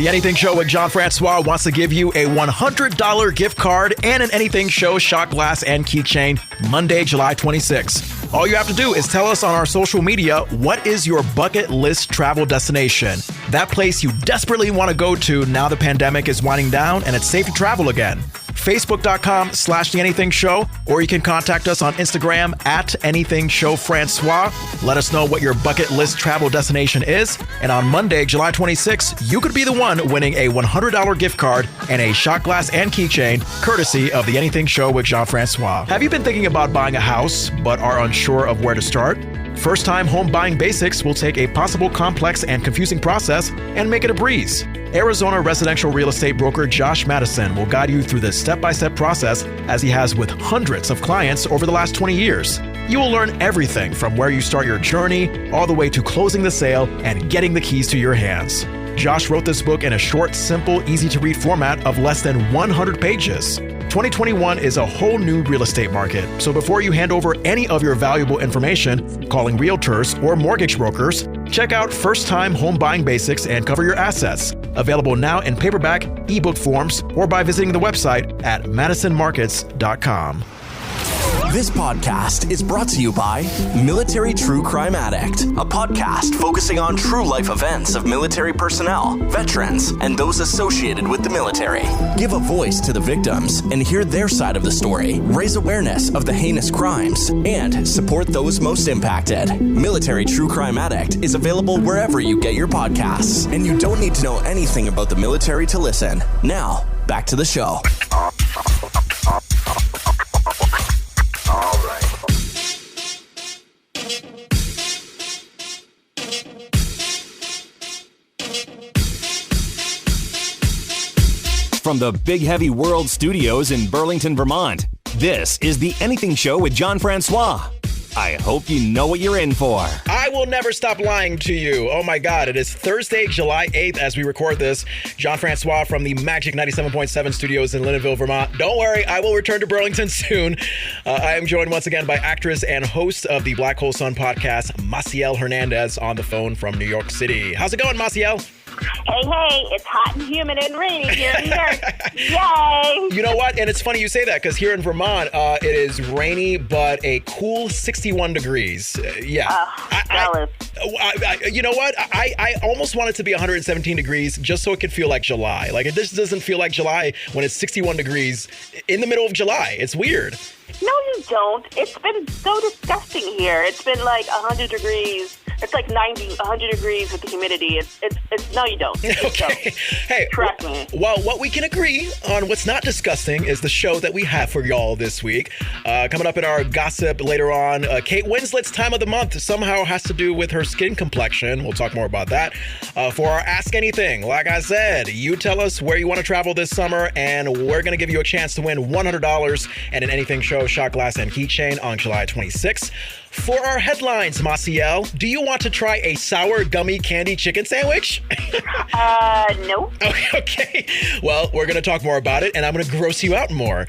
The Anything Show with Jon Francois wants to give you a $100 gift card and an Anything Show shot glass and keychain Monday, July 26th. All you have to do is tell us on our social media what is your bucket list travel destination. That place you desperately want to go to now the pandemic is winding down and it's safe to travel again. Facebook.com/The Anything Show, or you can contact us on Instagram at Anything Show Francois. Let us know what your bucket list travel destination is. And on Monday, July 26th, you could be the one winning a $100 gift card and a shot glass and keychain, courtesy of The Anything Show with Jon Francois. Have you been thinking about buying a house, but are unsure of where to start? First Time Home Buying Basics will take a possible complex and confusing process and make it a breeze. Arizona residential real estate broker Josh Mattison will guide you through this step-by-step process as he has with hundreds of clients over the last 20 years. You will learn everything from where you start your journey all the way to closing the sale and getting the keys to your hands. Josh wrote this book in a short, simple, easy-to-read format of less than 100 pages. 2021 is a whole new real estate market, so before you hand over any of your valuable information, calling realtors or mortgage brokers, check out First Time Home Buying Basics and Cover Your Assets. Available now in paperback, ebook forms, or by visiting the website at MattisonMarkets.com. This podcast is brought to you by Military True Crime Addict, a podcast focusing on true life events of military personnel, veterans, and those associated with the military. Give a voice to the victims and hear their side of the story, raise awareness of the heinous crimes, and support those most impacted. Military True Crime Addict is available wherever you get your podcasts, and you don't need to know anything about the military to listen. Now, back to the show. From the Big Heavy World Studios in Burlington, Vermont, this is The Anything Show with Jon Francois. I hope you know what you're in for. I will never stop lying to you. Oh my God, it is Thursday, July 8th as we record this. Jon Francois from the Magic 97.7 studios in Lindenville, Vermont. Don't worry, I will return to Burlington soon. I am joined once again by actress and host of the Black Hole Sun podcast, Massiel Hernandez, on the phone from New York City. How's it going, Massiel? Hey, it's hot and humid and rainy here in New York. Yay! You know what? And it's funny you say that because here in Vermont, it is rainy, but a cool 61 degrees. Yeah. Jealous. You know what? I almost want it to be 117 degrees just so it could feel like July. Like, it just doesn't feel like July when it's 61 degrees in the middle of July. It's weird. No, you don't. It's been so disgusting here. It's been like 100 degrees. It's like 90, 100 degrees with the humidity. It's no, you don't. Okay. Hey, trust me. Well, what we can agree on what's not disgusting is the show that we have for y'all this week. Coming up in our gossip later on, Kate Winslet's time of the month somehow has to do with her skin complexion. We'll talk more about that. For our Ask Anything, like I said, you tell us where you want to travel this summer, and we're going to give you a chance to win $100 and an Anything Show shot glass and keychain on July 26th. For our headlines, Massiel, do you want to try a sour gummy candy chicken sandwich? No. Okay. Well, we're going to talk more about it, and I'm going to gross you out more.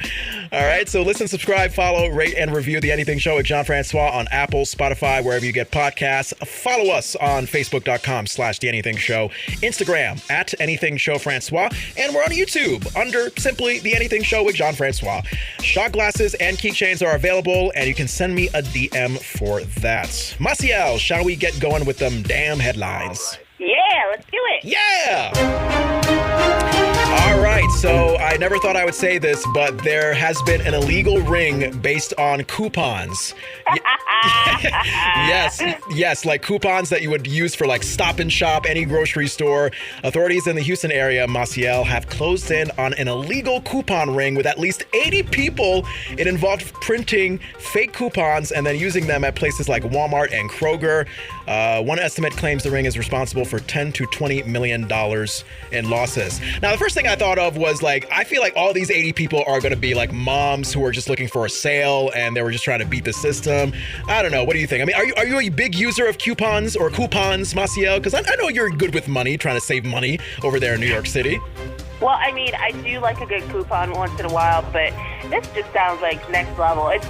All right. So listen, subscribe, follow, rate, and review The Anything Show with Jon Francois on Apple, Spotify, wherever you get podcasts. Follow us on Facebook.com/The Anything Show, Instagram at Anything Show Francois, and we're on YouTube under simply The Anything Show with Jon Francois. Shot glasses and keychains are available, and you can send me a DM for that. Massiel, shall we get going with them damn headlines? Yeah, let's do it. Yeah! All right, so I never thought I would say this, but there has been an illegal ring based on coupons. Yes, like coupons that you would use for like Stop and Shop, any grocery store. Authorities in the Houston area, Massiel, have closed in on an illegal coupon ring with at least 80 people. It involved printing fake coupons and then using them at places like Walmart and Kroger. One estimate claims the ring is responsible for $10 to $20 million in losses. Now, the first thing I thought of was like, I feel like all these 80 people are going to be like moms who are just looking for a sale and they were just trying to beat the system. I don't know. What do you think? I mean, are you a big user of coupons, Massiel? Because I know you're good with money, trying to save money over there in New York City. Well, I mean, I do like a good coupon once in a while, but this just sounds like next level. It's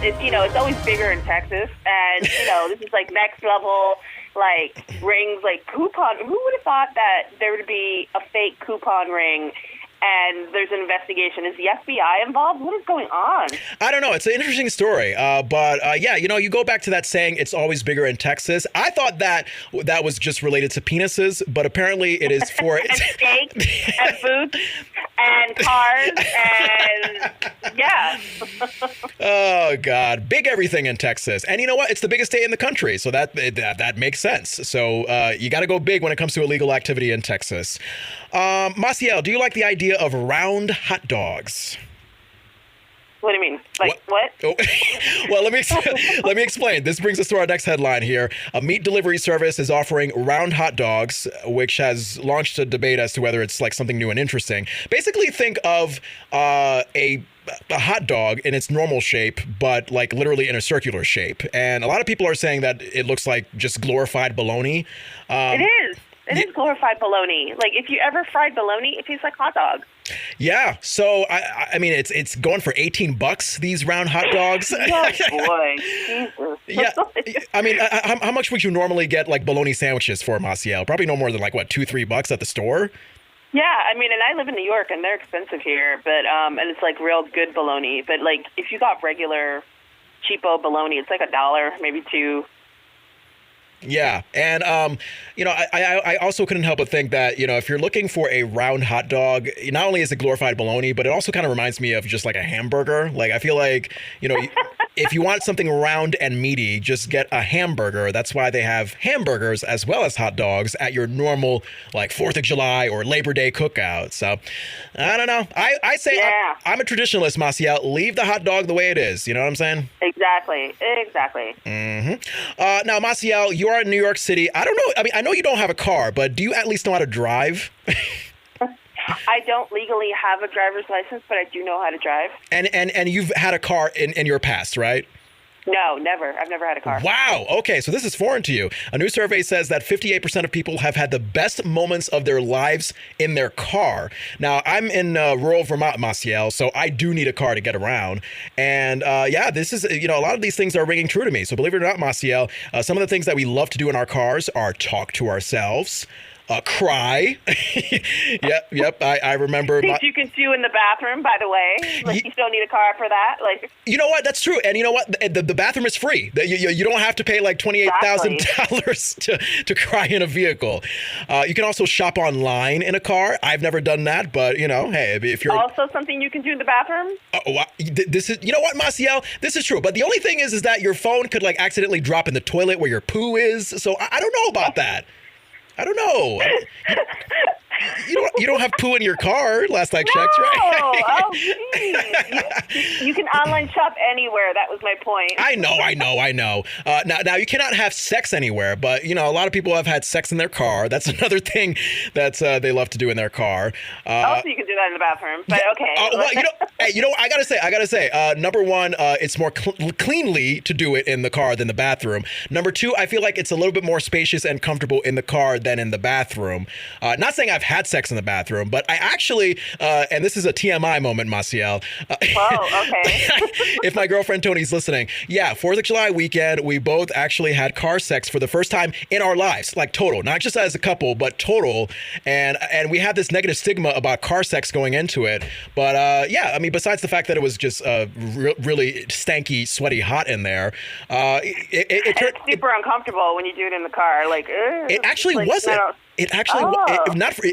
always bigger in Texas, and this is like next level. like rings, like coupon. Who would have thought that there would be a fake coupon ring? And there's an investigation. Is the FBI involved? What is going on? I don't know. It's an interesting story. But yeah, you go back to that saying, it's always bigger in Texas. I thought that was just related to penises, but apparently it is for... and steaks and boots and cars and yeah. Oh, God. Big everything in Texas. And you know what? It's the biggest state in the country. So that makes sense. So you got to go big when it comes to illegal activity in Texas. Massiel, do you like the idea of round hot dogs? What do you mean? Like what? Oh, well, let me explain. This brings us to our next headline here. A meat delivery service is offering round hot dogs, which has launched a debate as to whether it's like something new and interesting. Basically, think of a hot dog in its normal shape, but like literally in a circular shape. And a lot of people are saying that it looks like just glorified bologna. It is. It is glorified bologna. Like, if you ever fried bologna, it tastes like hot dog. Yeah. So, I mean, it's going for $18, these round hot dogs. Oh, boy. Jesus. Yeah. I mean, how much would you normally get, like, bologna sandwiches for, Massiel? Probably no more than, like, what, $2-3 at the store? Yeah. I mean, and I live in New York, and they're expensive here, but and it's, like, real good bologna. But, like, if you got regular cheapo bologna, it's like $1, maybe $2. Yeah. And, I also couldn't help but think that, if you're looking for a round hot dog, not only is it glorified bologna, but it also kind of reminds me of just like a hamburger. Like, I feel like, if you want something round and meaty, just get a hamburger. That's why they have hamburgers as well as hot dogs at your normal, like, 4th of July or Labor Day cookout. So, I don't know. I say I'm a traditionalist, Massiel. Leave the hot dog the way it is. You know what I'm saying? Exactly. Now, Massiel, you are in New York City. I don't know. I mean, I know you don't have a car, but do you at least know how to drive? I don't legally have a driver's license, but I do know how to drive. And you've had a car in your past, right? No, never. I've never had a car. Wow. Okay, so this is foreign to you. A new survey says that 58% of people have had the best moments of their lives in their car. Now, I'm in rural Vermont, Massiel, so I do need a car to get around. And this is, a lot of these things are ringing true to me. So believe it or not, Massiel, some of the things that we love to do in our cars are talk to ourselves. Cry. Yep. I remember. Things you can do in the bathroom, by the way. Like, you still need a car for that. Like, you know what? That's true. And you know what? The bathroom is free. You don't have to pay like $28,000 to cry in a vehicle. You can also shop online in a car. I've never done that, but hey, if you're also something you can do in the bathroom. This is, you know what, Massiel? This is true. But the only thing is that your phone could like accidentally drop in the toilet where your poo is. So I don't know about that. I don't know. You don't have poo in your car, last I checked, right? Oh, geez. You can online shop anywhere. That was my point. I know. Now you cannot have sex anywhere, but a lot of people have had sex in their car. That's another thing that they love to do in their car. Also, you can do that in the bathroom. But okay. I gotta say. Number one, it's more cleanly to do it in the car than the bathroom. Number two, I feel like it's a little bit more spacious and comfortable in the car than in the bathroom. Not saying I've had sex in the bathroom, but I actually, and this is a TMI moment, Massiel. Oh, okay. If my girlfriend Tony's listening, 4th of July weekend, we both actually had car sex for the first time in our lives, like total, not just as a couple, but total. And we had this negative stigma about car sex going into it. But I mean, besides the fact that it was just really stanky, sweaty, hot in there, it's super uncomfortable when you do it in the car. Like, it actually wasn't. It actually,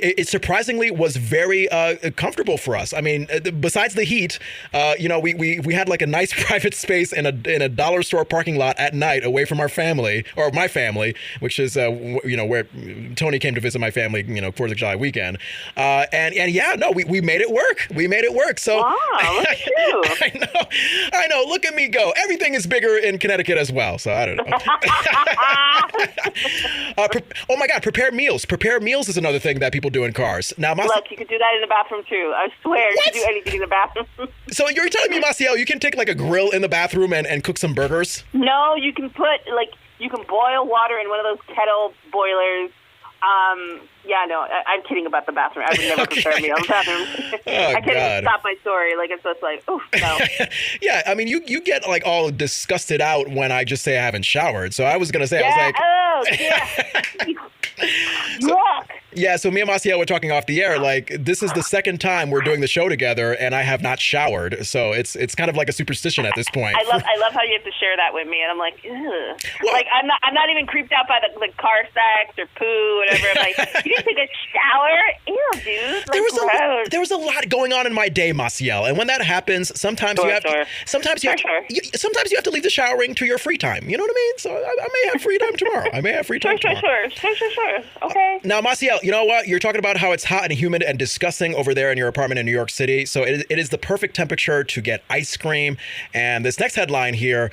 it surprisingly was very comfortable for us. I mean, besides the heat, we had like a nice private space in a dollar store parking lot at night, away from our family, or my family, which is where Tony came to visit my family. 4th of July weekend, we made it work. We made it work. So wow, look at you. I know. Look at me go. Everything is bigger in Connecticut as well. So I don't know. Oh my God! Prepared meals. Prepared meals is another thing that people do in cars. Now, look, you can do that in the bathroom too. I swear, you can do anything in the bathroom. So you're telling me, Massiel, you can take like a grill in the bathroom and cook some burgers? No, you can you can boil water in one of those kettle boilers. I'm kidding about the bathroom. I would never prepare a meal in the bathroom. I can't even stop my story. Like, it's just like, oof, no. Yeah, I mean, you get like all disgusted out when I just say I haven't showered. So I was going to say, I was like, oh, gross. Yeah. Yuck. Yeah, so me and Massiel were talking off the air, like, this is the second time we're doing the show together, and I have not showered, so it's kind of like a superstition at this point. I love how you have to share that with me, and I'm like, ugh. Well, like, I'm not even creeped out by the car sex or poo, whatever. I'm like, you didn't take a shower? Ew, dude. Like, there was a lot going on in my day, Massiel, and when that happens, sometimes you have to leave the showering to your free time. You know what I mean? So I may have free time tomorrow. Sure. Okay. Now, Massiel, you know what? You're talking about how it's hot and humid and disgusting over there in your apartment in New York City. So it is the perfect temperature to get ice cream. And this next headline here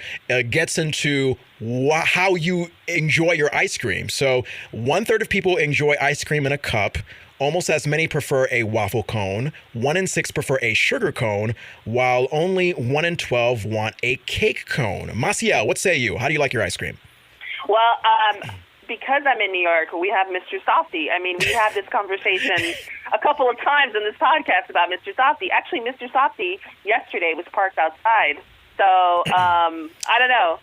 gets into how you enjoy your ice cream. So 1/3 of people enjoy ice cream in a cup. Almost as many prefer a waffle cone. 1 in 6 prefer a sugar cone, while only 1 in 12 want a cake cone. Massiel, what say you? How do you like your ice cream? Well, because I'm in New York, we have Mr. Softy. I mean, we had this conversation a couple of times in this podcast about Mr. Softy. Actually, Mr. Softy yesterday was parked outside. So, I don't know.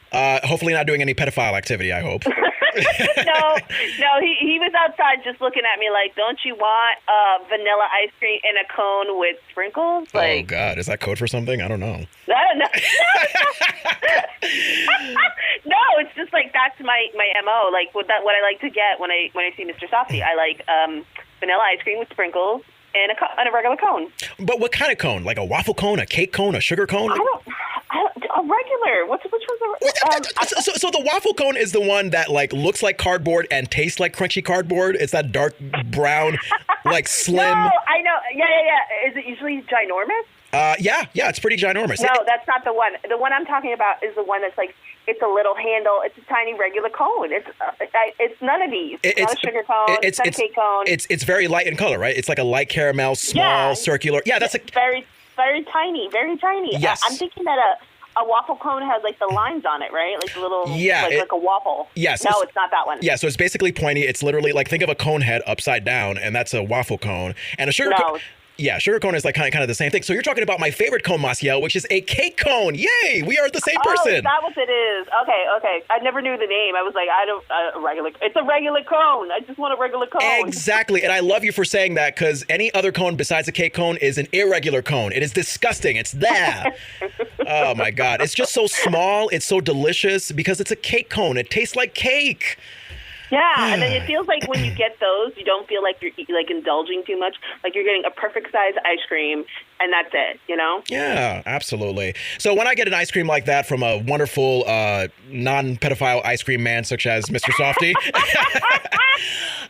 Hopefully not doing any pedophile activity, I hope. No, he was outside just looking at me like, don't you want vanilla ice cream in a cone with sprinkles? Like, oh, God. Is that code for something? I don't know. No, it's just like, that's my MO. Like, what I like to get when I see Mr. Softy, I like vanilla ice cream with sprinkles and a regular cone. But what kind of cone? Like a waffle cone, a cake cone, a sugar cone? A regular. Which one's the? So the waffle cone is the one that like looks like cardboard and tastes like crunchy cardboard. It's that dark brown, like slim. No, I know. Yeah. Is it usually ginormous? Yeah, it's pretty ginormous. No, that's not the one. The one I'm talking about is the one that's like, it's a little handle. It's a tiny regular cone. It's none of these. It's not a sugar cone. It's not a cake cone. It's very light in color, right? It's like a light caramel, small, circular. Yeah, that's very, very tiny, very tiny. Yes. I'm thinking that a waffle cone has like the lines on it, right? Like the little, like a waffle. Yes. No, it's not that one. Yeah, so it's basically pointy. It's literally like, think of a cone head upside down, and that's a waffle cone. And a sugar cone. Yeah, sugar cone is like kind of the same thing. So you're talking about my favorite cone, Massiel, which is a cake cone. Yay, we are the same person. Oh, is that what it is? Okay. I never knew the name. I was like, it's a regular cone. I just want a regular cone. Exactly, and I love you for saying that, because any other cone besides a cake cone is an irregular cone. It is disgusting. It's that. Oh my God, it's just so small. It's so delicious because it's a cake cone. It tastes like cake. Yeah, and then it feels like when you get those, you don't feel like you're like indulging too much. Like you're getting a perfect size ice cream, and that's it, you know? Yeah, absolutely. So when I get an ice cream like that from a wonderful non-pedophile ice cream man such as Mr. Softy,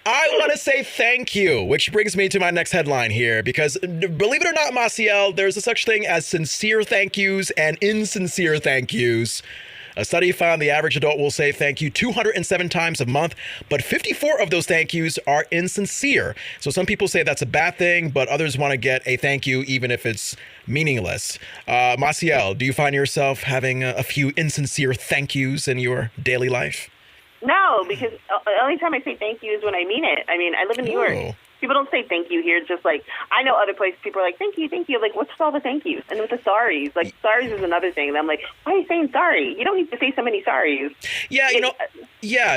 I want to say thank you, which brings me to my next headline here, because believe it or not, Massiel, there's a such thing as sincere thank yous and insincere thank yous. A study found the average adult will say thank you 207 times a month, but 54 of those thank yous are insincere. So some people say that's a bad thing, but others want to get a thank you even if it's meaningless. Massiel, do you find yourself having a few insincere thank yous in your daily life? No, because the only time I say thank you is when I mean it. I mean, I live in New York. People don't say thank you here. It's just like, I know other places people are like, thank you. Like, what's all the thank yous? And with the sorries, like, sorries is another thing. And I'm like, why are you saying sorry? You don't need to say so many sorries. Yeah,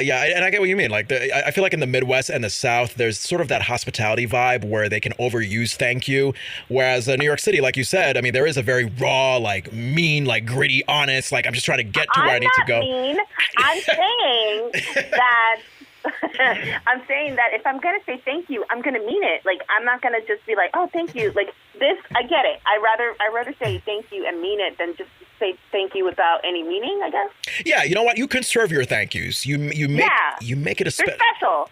yeah. And I get what you mean. Like, I feel like in the Midwest and the South, there's sort of that hospitality vibe where they can overuse thank you. Whereas New York City, like you said, I mean, there is a very raw, like, mean, like, gritty, honest, like, I'm just trying to get to where I need to go. Mean. I'm saying that... I'm saying that if I'm going to say thank you, I'm going to mean it. Like, I'm not going to just be like, oh, thank you. Like, this, I get it. I rather say thank you and mean it than just say thank you without any meaning, I guess. Yeah, you know what? You conserve your thank yous. You make it a special.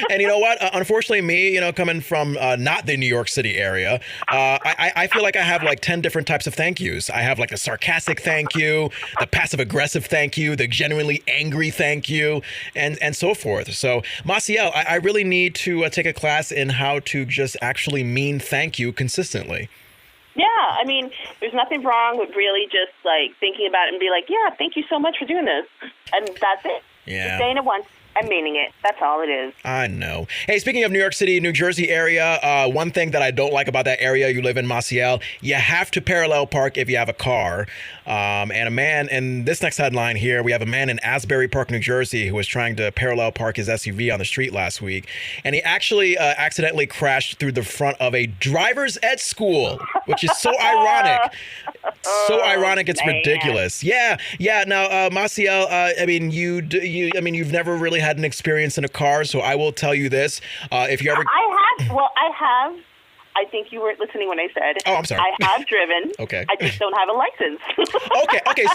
And you know what? Unfortunately, me, coming from not the New York City area, I feel like I have like 10 different types of thank yous. I have like the sarcastic thank you, the passive aggressive thank you, the genuinely angry thank you, and so forth. So, Massiel, I really need to take a class in how to just actually mean thank you consistently. Yeah, I mean, there's nothing wrong with really just like thinking about it and be like, yeah, thank you so much for doing this. And that's it. Yeah. Just saying it once. I'm meaning it. That's all it is. I know. Hey, speaking of New York City, New Jersey area, one thing that I don't like about that area, you live in Massiel, you have to parallel park if you have a car. And a man in this next headline here, we have a man in Asbury Park, New Jersey, who was trying to parallel park his SUV on the street last week. And he actually accidentally crashed through the front of a driver's ed school, which is so ironic. So ironic, it's ridiculous. Yeah. Now, Massiel, I mean, you've never really had an experience in a car, so I will tell you this: if you ever, I have. I think you weren't listening when I said. Oh, I'm sorry. I have driven. Okay. I just don't have a license. Okay.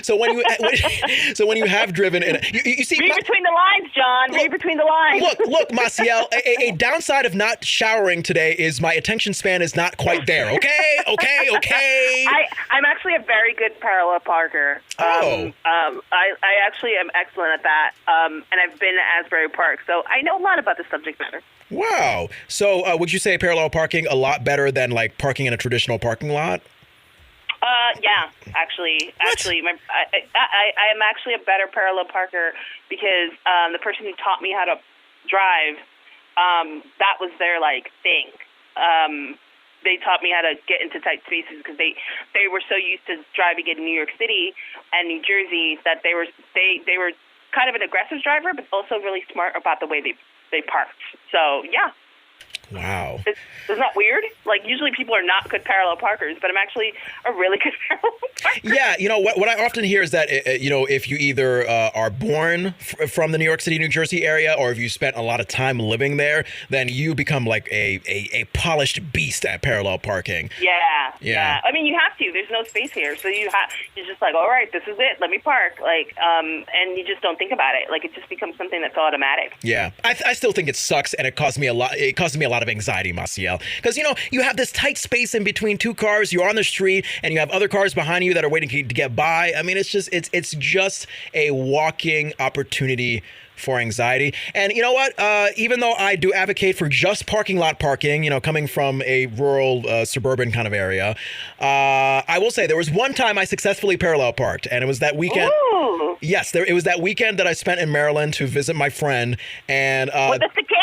So when you have driven, and you see, read between the lines, John. Read between the lines. Look, Massiel. A downside of not showering today is my attention span is not quite there. Okay. I'm actually a very good parallel parker. I actually am excellent at that. And I've been at Asbury Park, so I know a lot about the subject matter. Wow. So would you say parallel parking a lot better than like parking in a traditional parking lot? Yeah, actually, I am actually a better parallel parker because the person who taught me how to drive, that was their like thing. They taught me how to get into tight spaces because they were so used to driving in New York City and New Jersey that they were kind of an aggressive driver, but also really smart about the way they parked. So, yeah. Wow. Isn't that weird? Like, usually people are not good parallel parkers, but I'm actually a really good parallel parker. Yeah, you know, what I often hear is that, if you either are born from the New York City, New Jersey area, or if you spent a lot of time living there, then you become like a polished beast at parallel parking. Yeah. I mean, you have to. There's no space here. So you're just like, all right, this is it. Let me park. Like, and you just don't think about it. Like, it just becomes something that's automatic. Yeah. I still think it sucks, and it caused me a lot of anxiety, Massiel, because you have this tight space in between two cars. You're on the street, and you have other cars behind you that are waiting to get by. I mean, it's just a walking opportunity for anxiety. And you know what? Even though I do advocate for just parking lot parking, coming from a rural, suburban kind of area, I will say there was one time I successfully parallel parked, and it was that weekend. Ooh. Yes, it was that weekend that I spent in Maryland to visit my friend, and with the cicadas.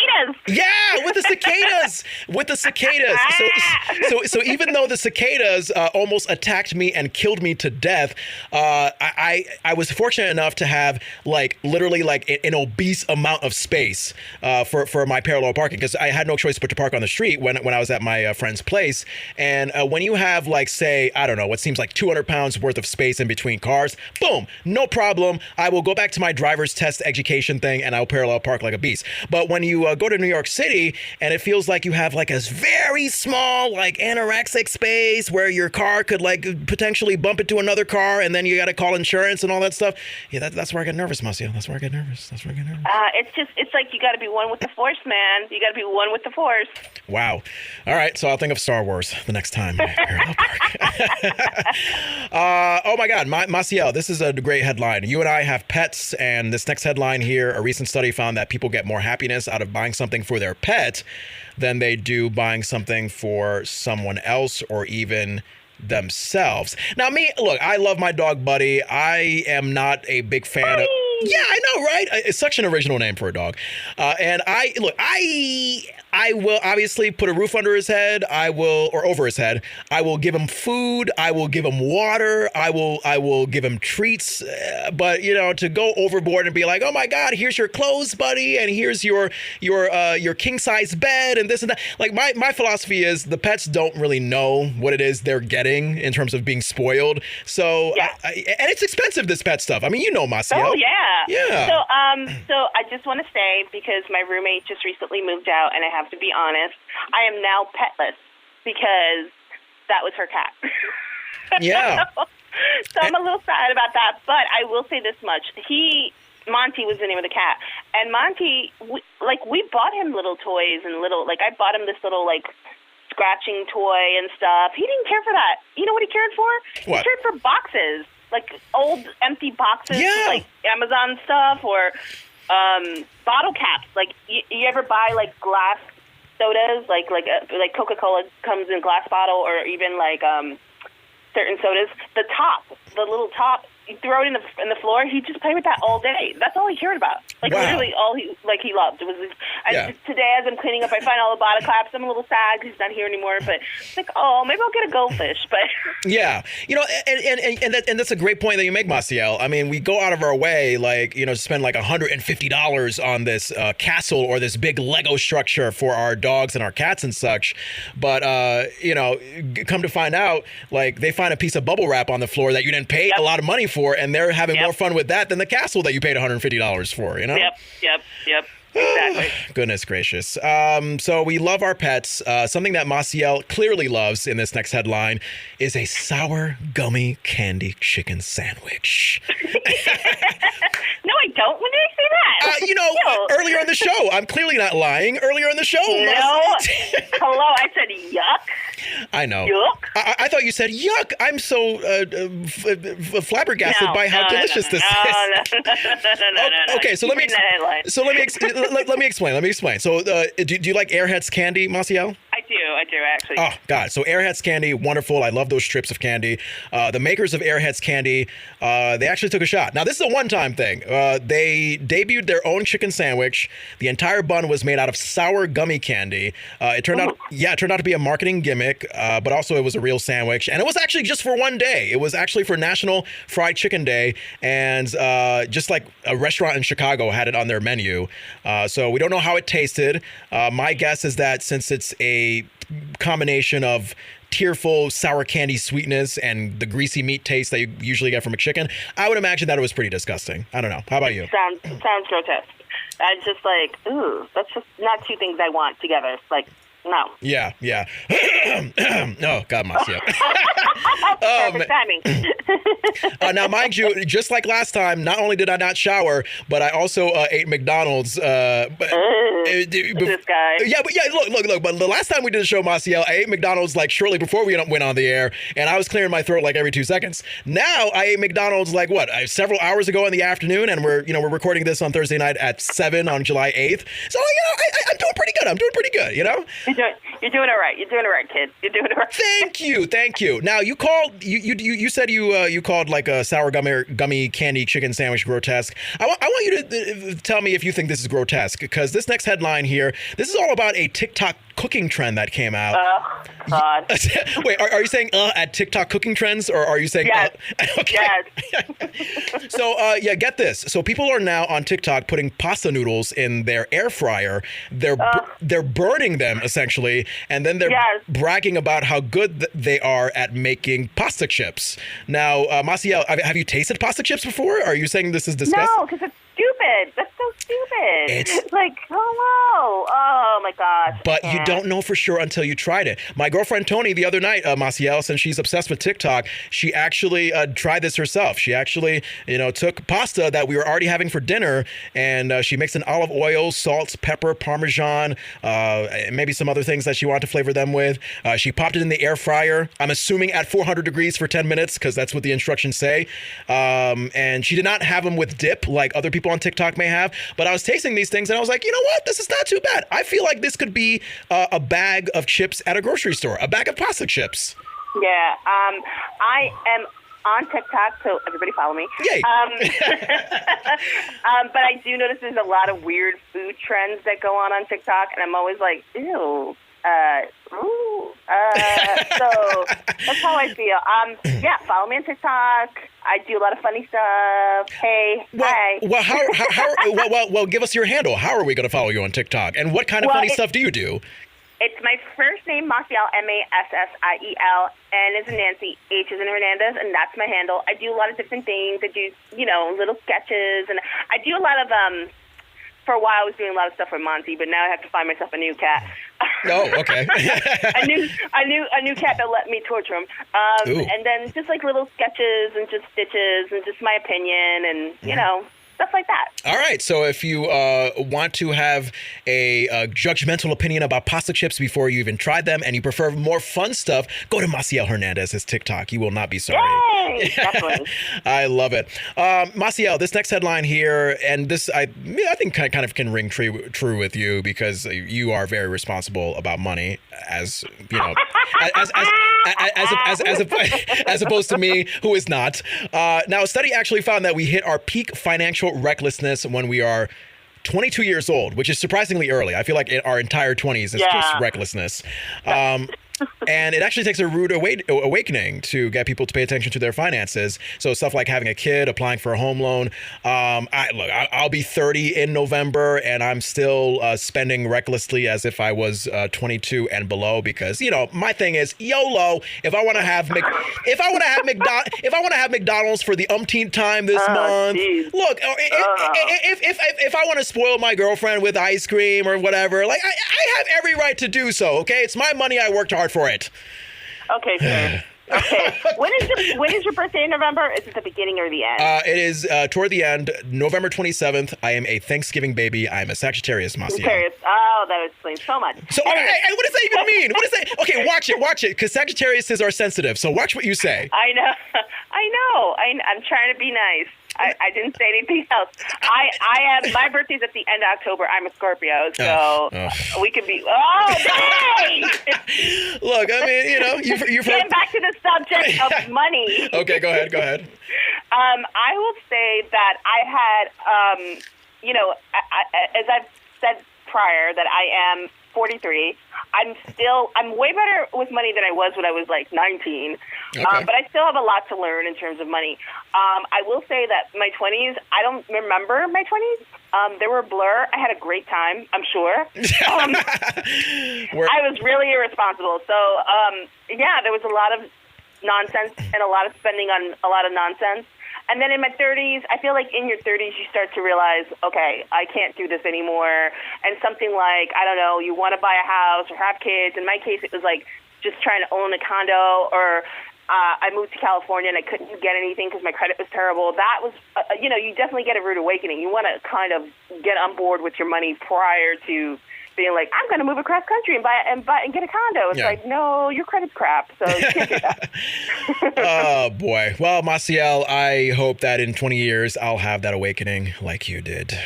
Yeah, with the cicadas. So even though the cicadas almost attacked me and killed me to death, I was fortunate enough to have literally an obese amount of space for my parallel parking, because I had no choice but to park on the street when I was at my friend's place. And when you have say, I don't know, what seems like 200 pounds worth of space in between cars, boom, no problem. I will go back to my driver's test education thing and I'll parallel park like a beast. But when you go to New York City and it feels like you have a very small anorexic space where your car could potentially bump into another car, and then you got to call insurance and all that stuff. Yeah, that's where I get nervous, Massiel. That's where I get nervous. It's like you got to be one with the Force, man. You got to be one with the Force. Wow. All right, so I'll think of Star Wars the next time I parallel park. Oh my God, Massiel, this is a great headline. You and I have pets, and this next headline here, a recent study found that people get more happiness out of buying something for their pet than they do buying something for someone else or even themselves. Now, look, I love my dog Buddy. I am not a big fan of... Yeah, I know, right? It's such an original name for a dog. And I will obviously put a roof under his head. Or over his head. I will give him food. I will give him water. I will give him treats. But to go overboard and be like, oh my God, here's your clothes, Buddy, and here's your king size bed and this and that. My philosophy is the pets don't really know what it is they're getting in terms of being spoiled. So, yeah. And it's expensive, this pet stuff. I mean, Massiel. Oh yeah. Yeah. So I just want to say, because my roommate just recently moved out, and I have to be honest, I am now petless because that was her cat. Yeah. So I'm a little sad about that, but I will say this much. Monty was the name of the cat, and Monty, we bought him little toys and I bought him this little scratching toy and stuff. He didn't care for that. You know what he cared for? What? He cared for boxes. Old empty boxes, yeah. Amazon stuff, or bottle caps. You ever buy glass sodas, like Coca-Cola comes in glass bottle, or even certain sodas. The little top you throw it in the floor. He just played with that all day. That's all he cared about. Like literally all he loved. It was today as I'm cleaning up, I find all the bottle claps. I'm a little sad because he's not here anymore. But it's like, oh, maybe I'll get a goldfish. But yeah, and that's a great point that you make, Massiel. I mean, we go out of our way, to spend like $150 on this castle or this big Lego structure for our dogs and our cats and such. But come to find out, like they find a piece of bubble wrap on the floor that you didn't pay a lot of money for, and they're having more fun with that than the castle that you paid $150 for, Yep. Exactly. Goodness gracious. So we love our pets. Something that Massiel clearly loves in this next headline is a sour gummy candy chicken sandwich. No, I don't. When did I say that? Earlier in the show. I'm clearly not lying. Earlier in the show. No. Hello, I said yuck. I know. Yuck? I thought you said yuck. I'm so flabbergasted by how delicious this is. No. Okay, so let me explain. So do you like Airheads candy, Massiel? I do, actually. Oh, God. So Airheads candy, wonderful. I love those strips of candy. The makers of Airheads candy, they actually took a shot. Now, this is a one-time thing. They debuted their own chicken sandwich. The entire bun was made out of sour gummy candy. It turned out to be a marketing gimmick, but also it was a real sandwich. And it was actually just for one day. It was actually for National Fried Chicken Day. And just like a restaurant in Chicago had it on their menu. So we don't know how it tasted. My guess is that since it's a combination of tearful sour candy sweetness and the greasy meat taste that you usually get from a chicken, I would imagine that it was pretty disgusting. I don't know. How about you? Sounds grotesque. I'm just like, ooh, that's just not two things I want together. Like, no. Yeah. Oh, God, Massiel. Perfect timing. Now, mind you, just like last time, not only did I not shower, but I also ate McDonald's. This guy. Look. But the last time we did the show, Massiel, I ate McDonald's like shortly before we went on the air, and I was clearing my throat like every 2 seconds. Now I ate McDonald's like several hours ago in the afternoon, and we're recording this on Thursday night at 7 on July 8th. So I'm doing pretty good. You're doing all right. You're doing all right, kid. You're doing all right. Thank you. Now you called. You said you called like a sour gummy candy chicken sandwich grotesque. I want you to tell me if you think this is grotesque, because this next headline here, this is all about a TikTok cooking trend that came out. Oh, God. Wait, are you saying at TikTok cooking trends, or are you saying yes? Okay. Yes. So get this. So people are now on TikTok putting pasta noodles in their air fryer. They're burning them essentially, and then they're bragging about how good they are at making pasta chips. Now, Massiel, have you tasted pasta chips before? Are you saying this is disgusting? No, because it's stupid. That's so stupid. It's like, hello. Oh, my gosh. But you don't know for sure until you tried it. My girlfriend Tony the other night, Massiel, since she's obsessed with TikTok, she actually tried this herself. She actually, took pasta that we were already having for dinner, and she mixed in olive oil, salt, pepper, Parmesan, maybe some other things that she wanted to flavor them with. She popped it in the air fryer, I'm assuming at 400 degrees for 10 minutes, because that's what the instructions say. And she did not have them with dip like other people on TikTok may have. But I was tasting these things and I was like, you know what? This is not too bad. I feel like this could be a bag of chips at a grocery store, a bag of pasta chips. Yeah. I am on TikTok, so everybody follow me. Yay. But I do notice there's a lot of weird food trends that go on TikTok, and I'm always like, ew. So that's how I feel. Follow me on TikTok. I do a lot of funny stuff. Hey, hi. Well, give us your handle. How are we going to follow you on TikTok? And what kind of funny stuff do you do? It's my first name, Massiel, Massiel, N is in Nancy, H is in Hernandez, and that's my handle. I do a lot of different things. I do, little sketches, and I do a lot of for a while, I was doing a lot of stuff for Monty, but now I have to find myself a new cat. Oh, okay. a new cat that let me torture him. And then just like little sketches and just stitches and just my opinion and, stuff like that. All right. So if you want to have a judgmental opinion about pasta chips before you even tried them, and you prefer more fun stuff, go to Massiel Hernandez's TikTok. You will not be sorry. Yay! Definitely. I love it. Massiel, this next headline here, and this I think kind of can ring true with you, because you are very responsible about money, as as opposed to me, who is not. Now, a study actually found that we hit our peak financial recklessness when we are 22 years old, which is surprisingly early. I feel like our entire 20s is just recklessness. And it actually takes a rude awakening to get people to pay attention to their finances. So stuff like having a kid, applying for a home loan. I'll be 30 in November, and I'm still spending recklessly as if I was 22 and below, because my thing is YOLO. If I want to have McDonald's for the umpteenth time this month, look. If I want to spoil my girlfriend with ice cream or whatever, like I have every right to do so. Okay, it's my money. I worked hard for it. Okay, sir. Okay. When is your birthday in November? Is it the beginning or the end? It is toward the end, November 27th. I am a Thanksgiving baby. I'm a Sagittarius, Massiel. Sagittarius. Oh, that explains so much. So, what does that even mean? What is that? Okay, watch it, because Sagittariuses are sensitive. So watch what you say. I know. I'm trying to be nice. I didn't say anything else. My birthday's at the end of October. I'm a Scorpio, so we could be. Oh, dang! Look, I mean, you've getting back to the subject of money. Okay, go ahead. I will say that I had, as I've said prior, that I am 43. I'm way better with money than I was when I was like 19. Okay. But I still have a lot to learn in terms of money. I will say that my 20s, I don't remember my 20s. They were a blur. I had a great time, I'm sure. I was really irresponsible. So, there was a lot of nonsense and a lot of spending on a lot of nonsense. And then in my 30s, I feel like in your 30s, you start to realize, okay, I can't do this anymore. And something like, I don't know, you want to buy a house or have kids. In my case, it was like just trying to own a condo, or I moved to California and I couldn't get anything because my credit was terrible. That was, you definitely get a rude awakening. You want to kind of get on board with your money prior to being like, I'm going to move across country and buy and get a condo. It's like, no, your credit's crap, so you can't do that. Oh, boy. Well, Massiel, I hope that in 20 years I'll have that awakening like you did.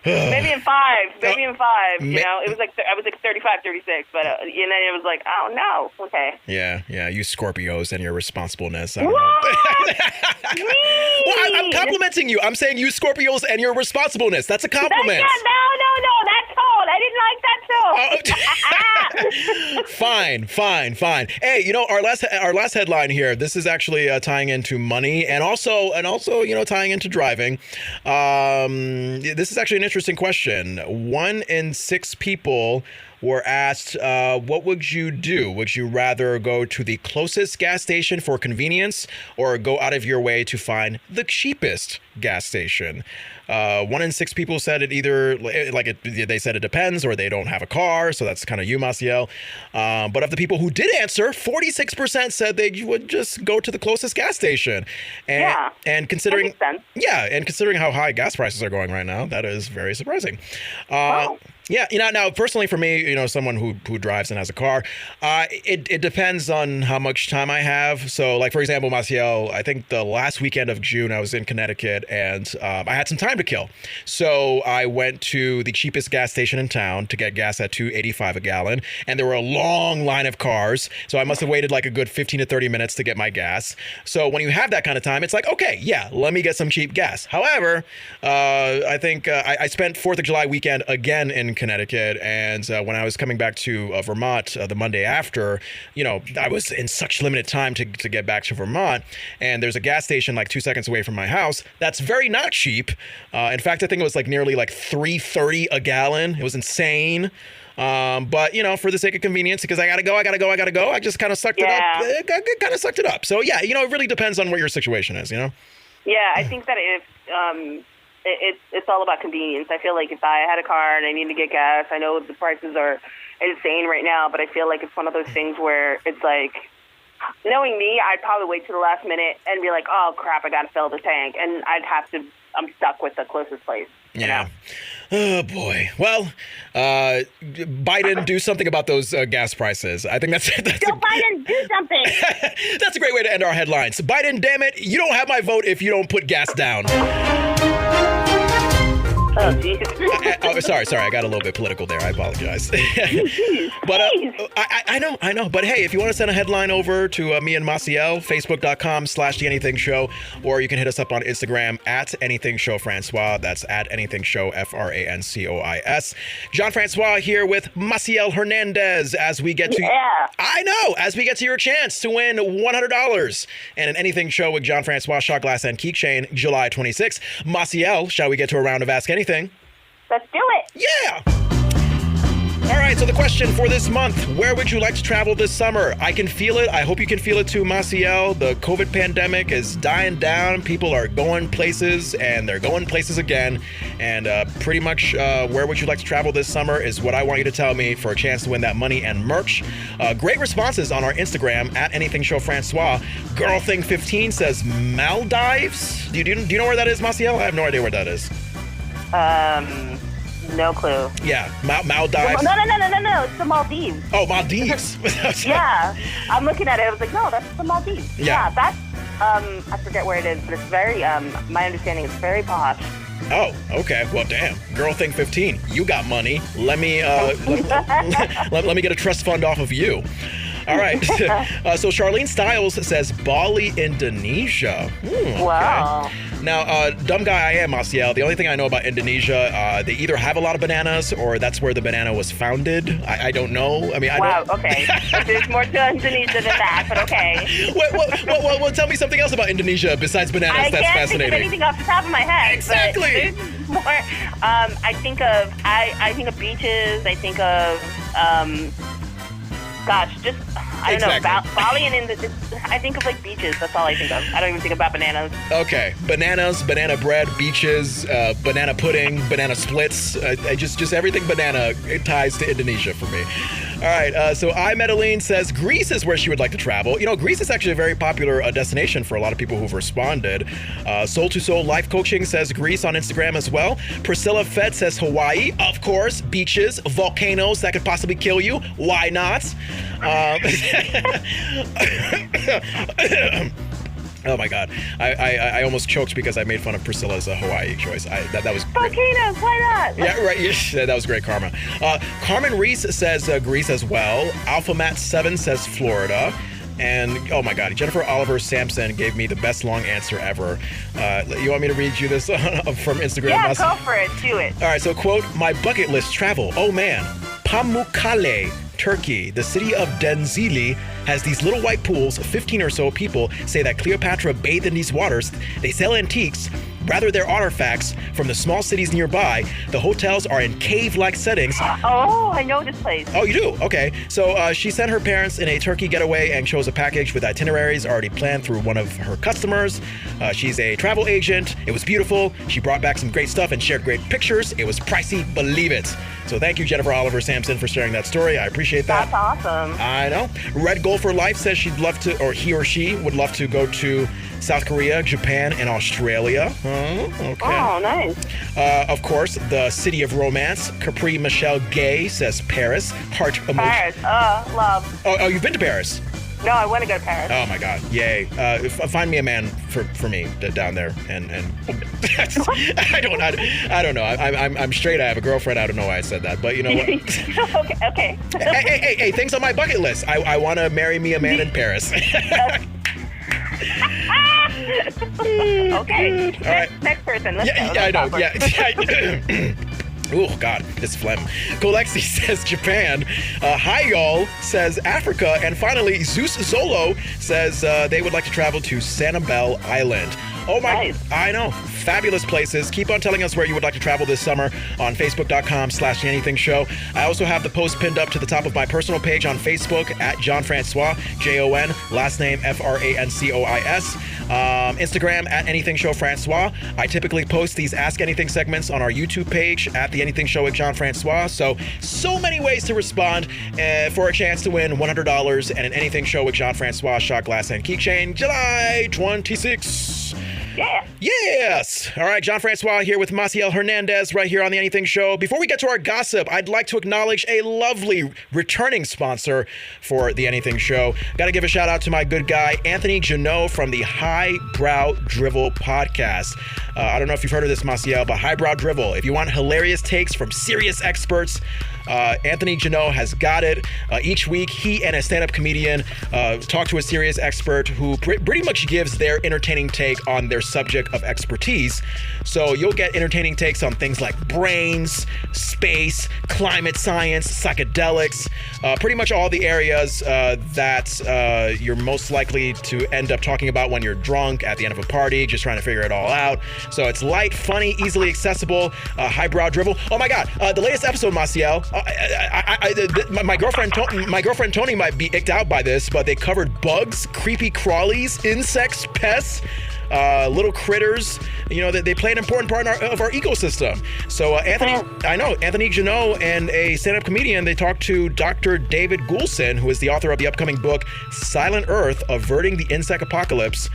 Maybe in 5. It was like I was like 35, 36, but and then it was like, oh no, okay. Yeah, you Scorpios and your responsibleness. What? Well, I'm complimenting you. I'm saying you Scorpios and your responsibleness. That's a compliment. No, that's cold. I didn't like that too. Fine. Hey, our last headline here. This is actually tying into money and also tying into driving. This is actually an interesting question. 1 in 6 people were asked, what would you do? Would you rather go to the closest gas station for convenience or go out of your way to find the cheapest gas station? 1 in 6 people said it either, they said it depends, or they don't have a car. So that's kind of you, Massiel. But of the people who did answer, 46% said they would just go to the closest gas station. And considering, that makes sense. And considering how high gas prices are going right now, that is very surprising. Wow. Yeah, now personally for me, someone who drives and has a car, it depends on how much time I have. So, like for example, Massiel, I think the last weekend of June I was in Connecticut and I had some time to kill. So I went to the cheapest gas station in town to get gas at $2.85 a gallon, and there were a long line of cars. So I must have waited like a good 15 to 30 minutes to get my gas. So when you have that kind of time, it's like, okay, yeah, let me get some cheap gas. However, I think I spent 4th of July weekend again in Connecticut, and when I was coming back to Vermont the Monday after, I was in such limited time to get back to Vermont, and there's a gas station like 2 seconds away from my house that's very not cheap. In fact, I think it was like nearly like $3.30 a gallon. It was insane. But for the sake of convenience, because I gotta go, I just kind of sucked it up. So yeah, it really depends on what your situation is, Yeah, I think that if it's all about convenience. I feel like if I had a car and I need to get gas, I know the prices are insane right now, but I feel like it's one of those things where it's like, knowing me, I'd probably wait to the last minute and be like, oh crap, I gotta fill the tank, and I'm stuck with the closest place. Yeah. Oh boy. Well, Biden, do something about those gas prices. I think that's Biden, do something. That's a great way to end our headlines. Biden, damn it, you don't have my vote if you don't put gas down. Oh, jeez. Sorry. I got a little bit political there. I apologize. But I know. But hey, if you want to send a headline over to me and Massiel, facebook.com/The Anything Show, or you can hit us up on Instagram at Anything Show Francois. That's at Anything Show Francois. Jon Francois here with Massiel Hernandez as we get to your chance to win $100 and an Anything Show with Jon Francois shot glass and keychain July 26th. Massiel, shall we get to a round of Ask Anything? Let's do it. Yeah. All right, so the question for this month, where would you like to travel this summer? I can feel it. I hope you can feel it too, Massiel. The COVID pandemic is dying down. People are going places, and they're going places again. And pretty much where would you like to travel this summer is what I want you to tell me for a chance to win that money and merch. Great responses on our Instagram, at Anything Show Francois. Girlthing15 says Maldives. Do you know where that is, Massiel? I have no idea where that is. No clue. Yeah, Maldives. No. It's the Maldives. Oh, Maldives. Yeah. I'm looking at it. I was like, no, that's the Maldives. Yeah. That's, I forget where it is, but it's very, my understanding is very posh. Oh, okay. Well, damn. Girlthing15, you got money. Let me let me get a trust fund off of you. All right. So Charlene Stiles says Bali, Indonesia. Okay. Wow. Now, dumb guy I am, Massiel. The only thing I know about Indonesia, they either have a lot of bananas or that's where the banana was founded. I don't know. I mean, Okay. There's more to Indonesia than that, but okay. Well, tell me something else about Indonesia besides bananas. That's fascinating. I can't think of anything off the top of my head. Exactly. More. I think of beaches. I think of I don't know, Bali and I think of like beaches. That's all I think of. I don't even think about bananas. Okay, bananas, banana bread, beaches, banana pudding, banana splits. Just everything banana, it ties to Indonesia for me. All right, so Madeline says Greece is where she would like to travel. You know, Greece is actually a very popular destination for a lot of people who've responded. Soul to Soul Life Coaching says Greece on Instagram as well. Priscilla Fed says Hawaii, of course. Beaches, volcanoes that could possibly kill you. Why not? Oh my God, I almost choked because I made fun of Priscilla's Hawaii choice. That was great. Volcanoes, why not? Yeah, right. Yeah, that was great karma. Carmen Reese says Greece as well. AlphaMat7 says Florida. And oh my God, Jennifer Oliver Sampson gave me the best long answer ever. You want me to read you this from Instagram? Yeah, go for it. Do it. All right, so quote, my bucket list travel. Oh man, Pamukkale, Turkey. The city of Denizli has these little white pools. 15 or so people say that Cleopatra bathed in these waters. They sell antiques. Rather, they're artifacts from the small cities nearby. The hotels are in cave-like settings. Oh, I know this place. Oh, you do? Okay. So she sent her parents in a Turkey getaway and chose a package with itineraries already planned through one of her customers. She's a travel agent. It was beautiful. She brought back some great stuff and shared great pictures. It was pricey, believe it. So thank you, Jennifer Oliver Sampson, for sharing that story. I appreciate that. That's awesome. I know. Red Gold for Life says she'd love to, or he or she would love to go to South Korea, Japan, and Australia. Okay. Oh, nice. Of course, the city of romance. Capri Michelle Gay says Paris. Heart emoji. Paris. Love. Oh, you've been to Paris? No, I want to go to Paris. Oh my God, yay! Find me a man for me down there, and I don't know. I'm straight. I have a girlfriend. I don't know why I said that, but you know what? Okay. Hey, things on my bucket list. I want to marry me a man in Paris. Okay. All right. Next person. Let's go. Yeah, I know. Yeah. Oh, God, this phlegm. Colexi says Japan. Hi, y'all says Africa. And finally, Zeus Zolo says they would like to travel to Sanibel Island. Oh, my. Nice. I know. Fabulous places. Keep on telling us where you would like to travel this summer on Facebook.com/TheAnythingShow. I also have the post pinned up to the top of my personal page on Facebook at Jon Francois, Jon, last name Francois. Instagram at Anything Show Francois. I typically post these Ask Anything segments on our YouTube page at The Anything Show with Jon Francois. So many ways to respond for a chance to win $100 and an Anything Show with Jon Francois shot glass and keychain July 26th. Yeah. Yes. All right, Jon Francois here with Massiel Hernandez right here on The Anything Show. Before we get to our gossip, I'd like to acknowledge a lovely returning sponsor for The Anything Show. Got to give a shout out to my good guy, Anthony Janot from the Highbrow Drivel podcast. I don't know if you've heard of this, Massiel, but Highbrow Drivel. If you want hilarious takes from serious experts, Anthony Janot has got it. Each week, he and a stand-up comedian talk to a serious expert who pretty much gives their entertaining take on their subject of expertise. So you'll get entertaining takes on things like brains, space, climate science, psychedelics, pretty much all the areas that you're most likely to end up talking about when you're drunk at the end of a party, just trying to figure it all out. So it's light, funny, easily accessible, Highbrow Drivel. Oh my God, the latest episode, Massiel, my girlfriend Tony might be icked out by this, but they covered bugs, creepy crawlies, insects, pests, little critters. You know, they play an important part of our ecosystem. So Anthony Janot and a stand-up comedian, they talked to Dr. David Goulson, who is the author of the upcoming book, Silent Earth, Averting the Insect Apocalypse.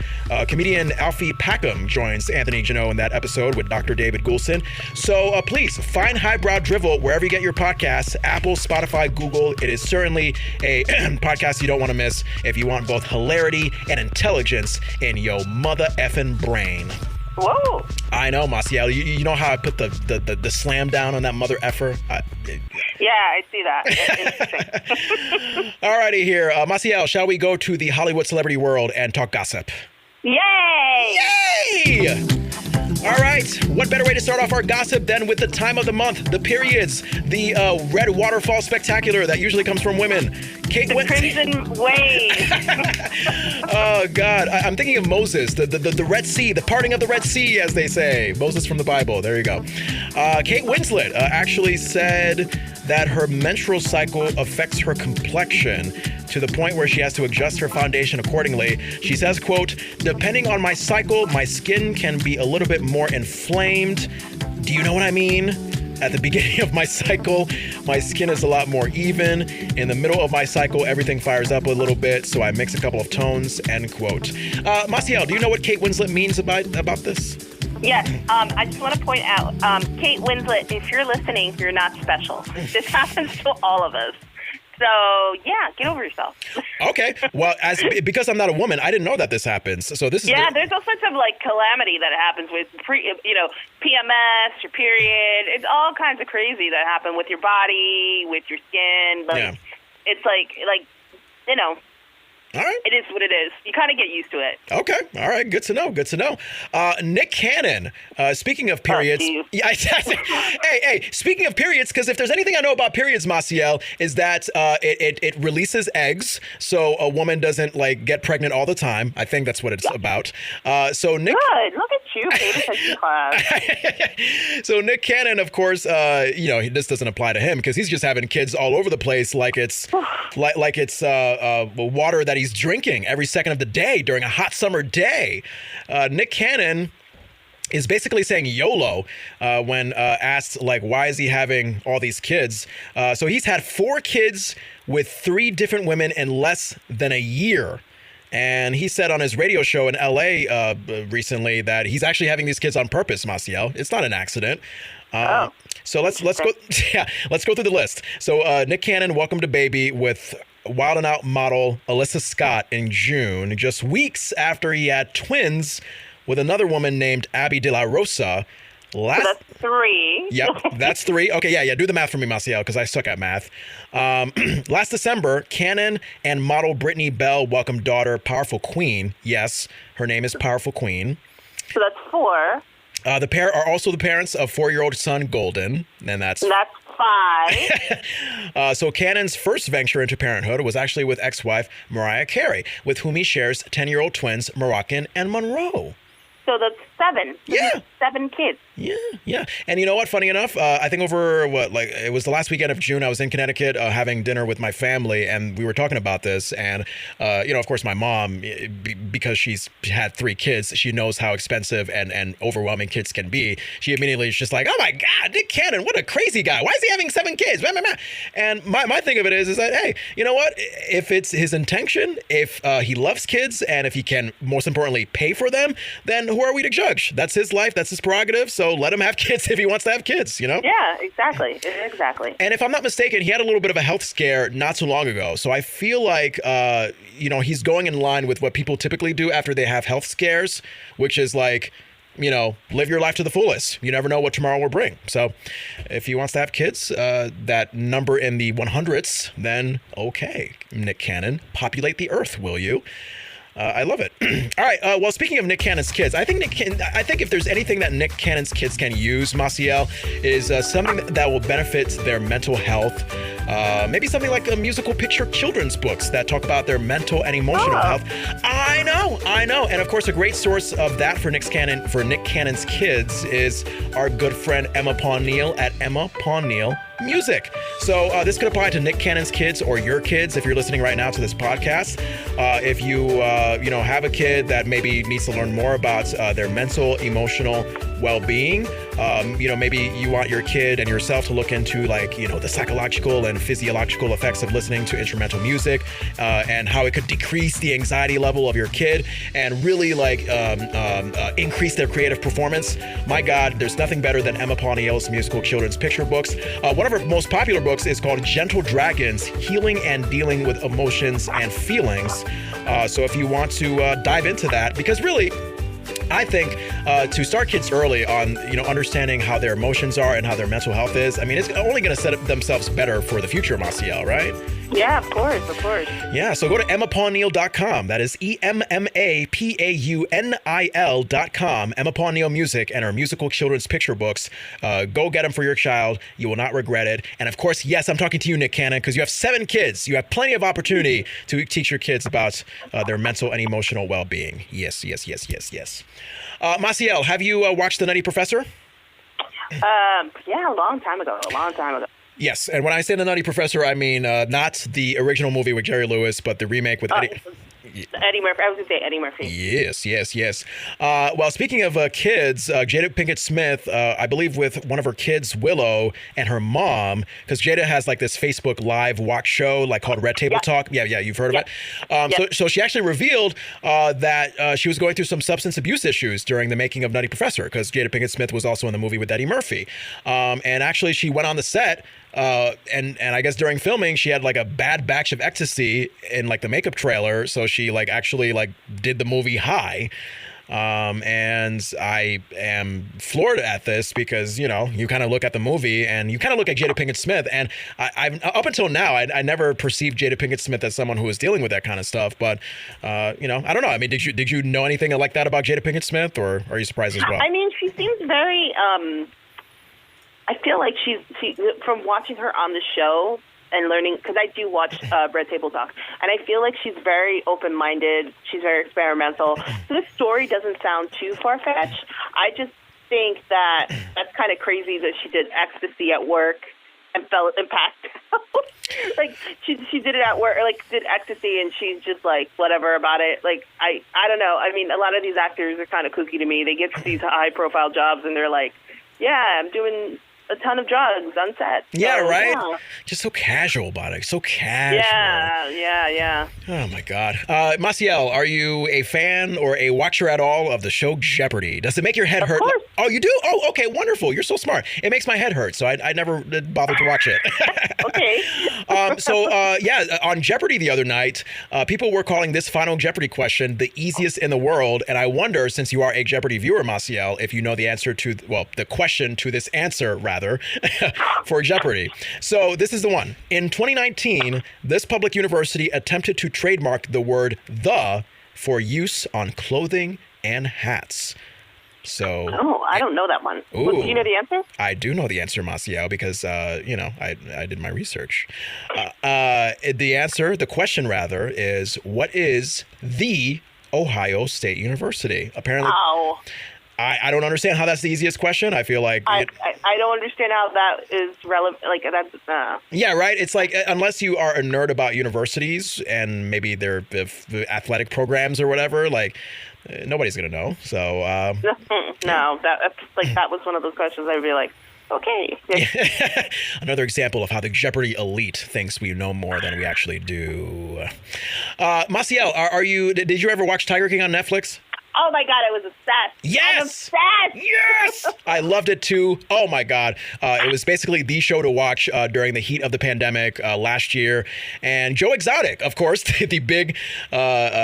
Comedian Alfie Packham joins Anthony Janot in that episode with Dr. David Goulson. So please find Highbrow Drivel wherever you get your podcasts, Apple, Spotify, Google. It is certainly a podcast you don't want to miss if you want both hilarity and intelligence in your mother effing brain. Whoa. I know, Massiel. You know how I put the slam down on that mother effer? Yeah, I see that. Interesting. All righty here. Massiel, shall we go to the Hollywood celebrity world and talk gossip? Yay! Yay! All right, what better way to start off our gossip than with the time of the month, the periods, the red waterfall spectacular that usually comes from women. Crimson Wave. Oh, God. I'm thinking of Moses, the Red Sea, the parting of the Red Sea, as they say. Moses from the Bible. There you go. Kate Winslet actually said that her menstrual cycle affects her complexion to the point where she has to adjust her foundation accordingly. She says, quote, "Depending on my cycle, my skin can be a little bit more inflamed. Do you know what I mean? At the beginning of my cycle, my skin is a lot more even. In the middle of my cycle, everything fires up a little bit, so I mix a couple of tones," end quote. Massiel, do you know what Kate Winslet means about this? Yes, I just want to point out, Kate Winslet, if you're listening, you're not special. This happens to all of us. So, yeah, get over yourself. Okay. Well, because I'm not a woman, I didn't know that this happens. So this is... Yeah, there's all sorts of, calamity that happens with, PMS, your period. It's all kinds of crazy that happen with your body, with your skin. Yeah. It's All right. It is what it is. You kind of get used to it. Okay. All right. Good to know. Nick Cannon, speaking of periods. Hey, speaking of periods, because if there's anything I know about periods, Massiel, is that it releases eggs, so a woman doesn't get pregnant all the time. I think that's what it's about. So Nick. Good. Look at you, paid attention class. So Nick Cannon, of course, this doesn't apply to him because he's just having kids all over the place, like it's water that he's drinking every second of the day during a hot summer day. Nick Cannon is basically saying YOLO when asked, why is he having all these kids? So he's had 4 kids with 3 different women in less than a year. And he said on his radio show in LA recently that he's actually having these kids on purpose, Massiel. It's not an accident. So let's go. Yeah, let's go through the list. So Nick Cannon welcomed a baby with Wild 'N Out model Alyssa Scott in June, just weeks after he had twins with another woman named Abby De La Rosa. So that's 3. Yep, that's 3. Okay, yeah, do the math for me, Massiel, because I suck at math. Last December, Cannon and model Brittany Bell welcomed daughter Powerful Queen. Yes, her name is Powerful Queen. So that's 4. The pair are also the parents of 4-year-old son Golden, and that's 5. So Cannon's first venture into parenthood was actually with ex-wife Mariah Carey, with whom he shares 10-year-old twins Moroccan and Monroe. So that's 7. Yeah. 7 kids. Yeah. And you know what? Funny enough, I think over it was the last weekend of June, I was in Connecticut having dinner with my family, and we were talking about this. And, of course, my mom, because she's had 3 kids, she knows how expensive and overwhelming kids can be. She immediately is just like, oh, my God, Nick Cannon, what a crazy guy. Why is he having 7 kids? And my thing of it is that, hey, you know what? If it's his intention, if he loves kids, and if he can, most importantly, pay for them, then who are we to judge? That's his life. That's his prerogative. So let him have kids if he wants to have kids, you know? Yeah, exactly. And if I'm not mistaken, he had a little bit of a health scare not too long ago. So I feel like, he's going in line with what people typically do after they have health scares, which is like, live your life to the fullest. You never know what tomorrow will bring. So if he wants to have kids, that number in the 100s, then okay, Nick Cannon, populate the earth, will you? I love it. All right. Well, speaking of Nick Cannon's kids, I think if there's anything that Nick Cannon's kids can use, Massiel, is something that will benefit their mental health. Maybe something like a musical picture children's books that talk about their mental and emotional health. I know. And of course, a great source of that for Nick Cannon's kids is our good friend Emma Paunil at Emma Paunil Music. So this could apply to Nick Cannon's kids or your kids if you're listening right now to this podcast. If you have a kid that maybe needs to learn more about their mental, emotional well-being, maybe you want your kid and yourself to look into the psychological and physiological effects of listening to instrumental music and how it could decrease the anxiety level of your kid and really increase their creative performance. My God, there's nothing better than Emma Paunil's musical children's picture books. One of her most popular books is called Gentle Dragons, Healing and Dealing with Emotions and Feelings. So if you want to dive into that, because really, I think to start kids early on, understanding how their emotions are and how their mental health is, it's only going to set up themselves better for the future, Massiel, right? Yeah, of course. Yeah, so go to emmapaunil.com. That is EMMAPAUNIL.com. Emma Paunil Music and her musical children's picture books. Go get them for your child. You will not regret it. And of course, yes, I'm talking to you, Nick Cannon, because you have 7 kids. You have plenty of opportunity to teach your kids about their mental and emotional well-being. Yes. Massiel, have you watched The Nutty Professor? Yeah, a long time ago. Yes, and when I say The Nutty Professor, I mean not the original movie with Jerry Lewis, but the remake with Eddie Murphy. I was going to say Eddie Murphy. Yes. Well, speaking of kids, Jada Pinkett Smith, I believe with one of her kids, Willow, and her mom, because Jada has this Facebook Live watch show called Red Table Talk. Yeah, you've heard of it. So she actually revealed that she was going through some substance abuse issues during the making of Nutty Professor, because Jada Pinkett Smith was also in the movie with Eddie Murphy. And actually, she went on the set. And I guess during filming, she had a bad batch of ecstasy in the makeup trailer. So she actually did the movie high. And I am floored at this because, you kind of look at the movie and you kind of look at Jada Pinkett Smith. And I've up until now, I never perceived Jada Pinkett Smith as someone who was dealing with that kind of stuff. But, I don't know. Did you know anything like that about Jada Pinkett Smith, or are you surprised as well? She seems very... I feel like she from watching her on the show and learning, because I do watch Red Table Talk, and I feel like she's very open-minded. She's very experimental. So the story doesn't sound too far-fetched. I just think that that's kind of crazy that she did ecstasy at work and fell and passed out. She did it at work, did ecstasy, and she's just whatever about it. I don't know. A lot of these actors are kind of kooky to me. They get these high-profile jobs, and they're like, yeah, I'm doing a ton of drugs on set. Yeah, right? Yeah. Just so casual about it. So casual. Yeah. Oh, my God. Massiel, are you a fan or a watcher at all of the show Jeopardy? Does it make your head hurt? Of course. Oh, you do? Oh, okay, wonderful. You're so smart. It makes my head hurt, so I never bothered to watch it. Okay. On Jeopardy the other night, people were calling this final Jeopardy question the easiest in the world, and I wonder, since you are a Jeopardy viewer, Massiel, if you know the answer to, the question to this answer, rather, for Jeopardy. So this is the one. In 2019, this public university attempted to trademark the word "the" for use on clothing and hats. So. Oh, I don't know that one. Ooh, do you know the answer? I do know the answer, Massiel, because I did my research. The question rather, is what is the Ohio State University? Apparently. Oh. I don't understand how that's the easiest question. I feel like I don't understand how that is relevant. Like that's yeah, right. It's like unless you are a nerd about universities and maybe their athletic programs or whatever, like nobody's gonna know. So no, that's like that was one of those questions I'd be like, okay. Another example of how the Jeopardy elite thinks we know more than we actually do. Massiel, did you ever watch Tiger King on Netflix? Oh my God, I was obsessed. Yes! I'm obsessed! Yes! I loved it too. Oh my God. It was basically the show to watch during the heat of the pandemic last year. And Joe Exotic, of course, the big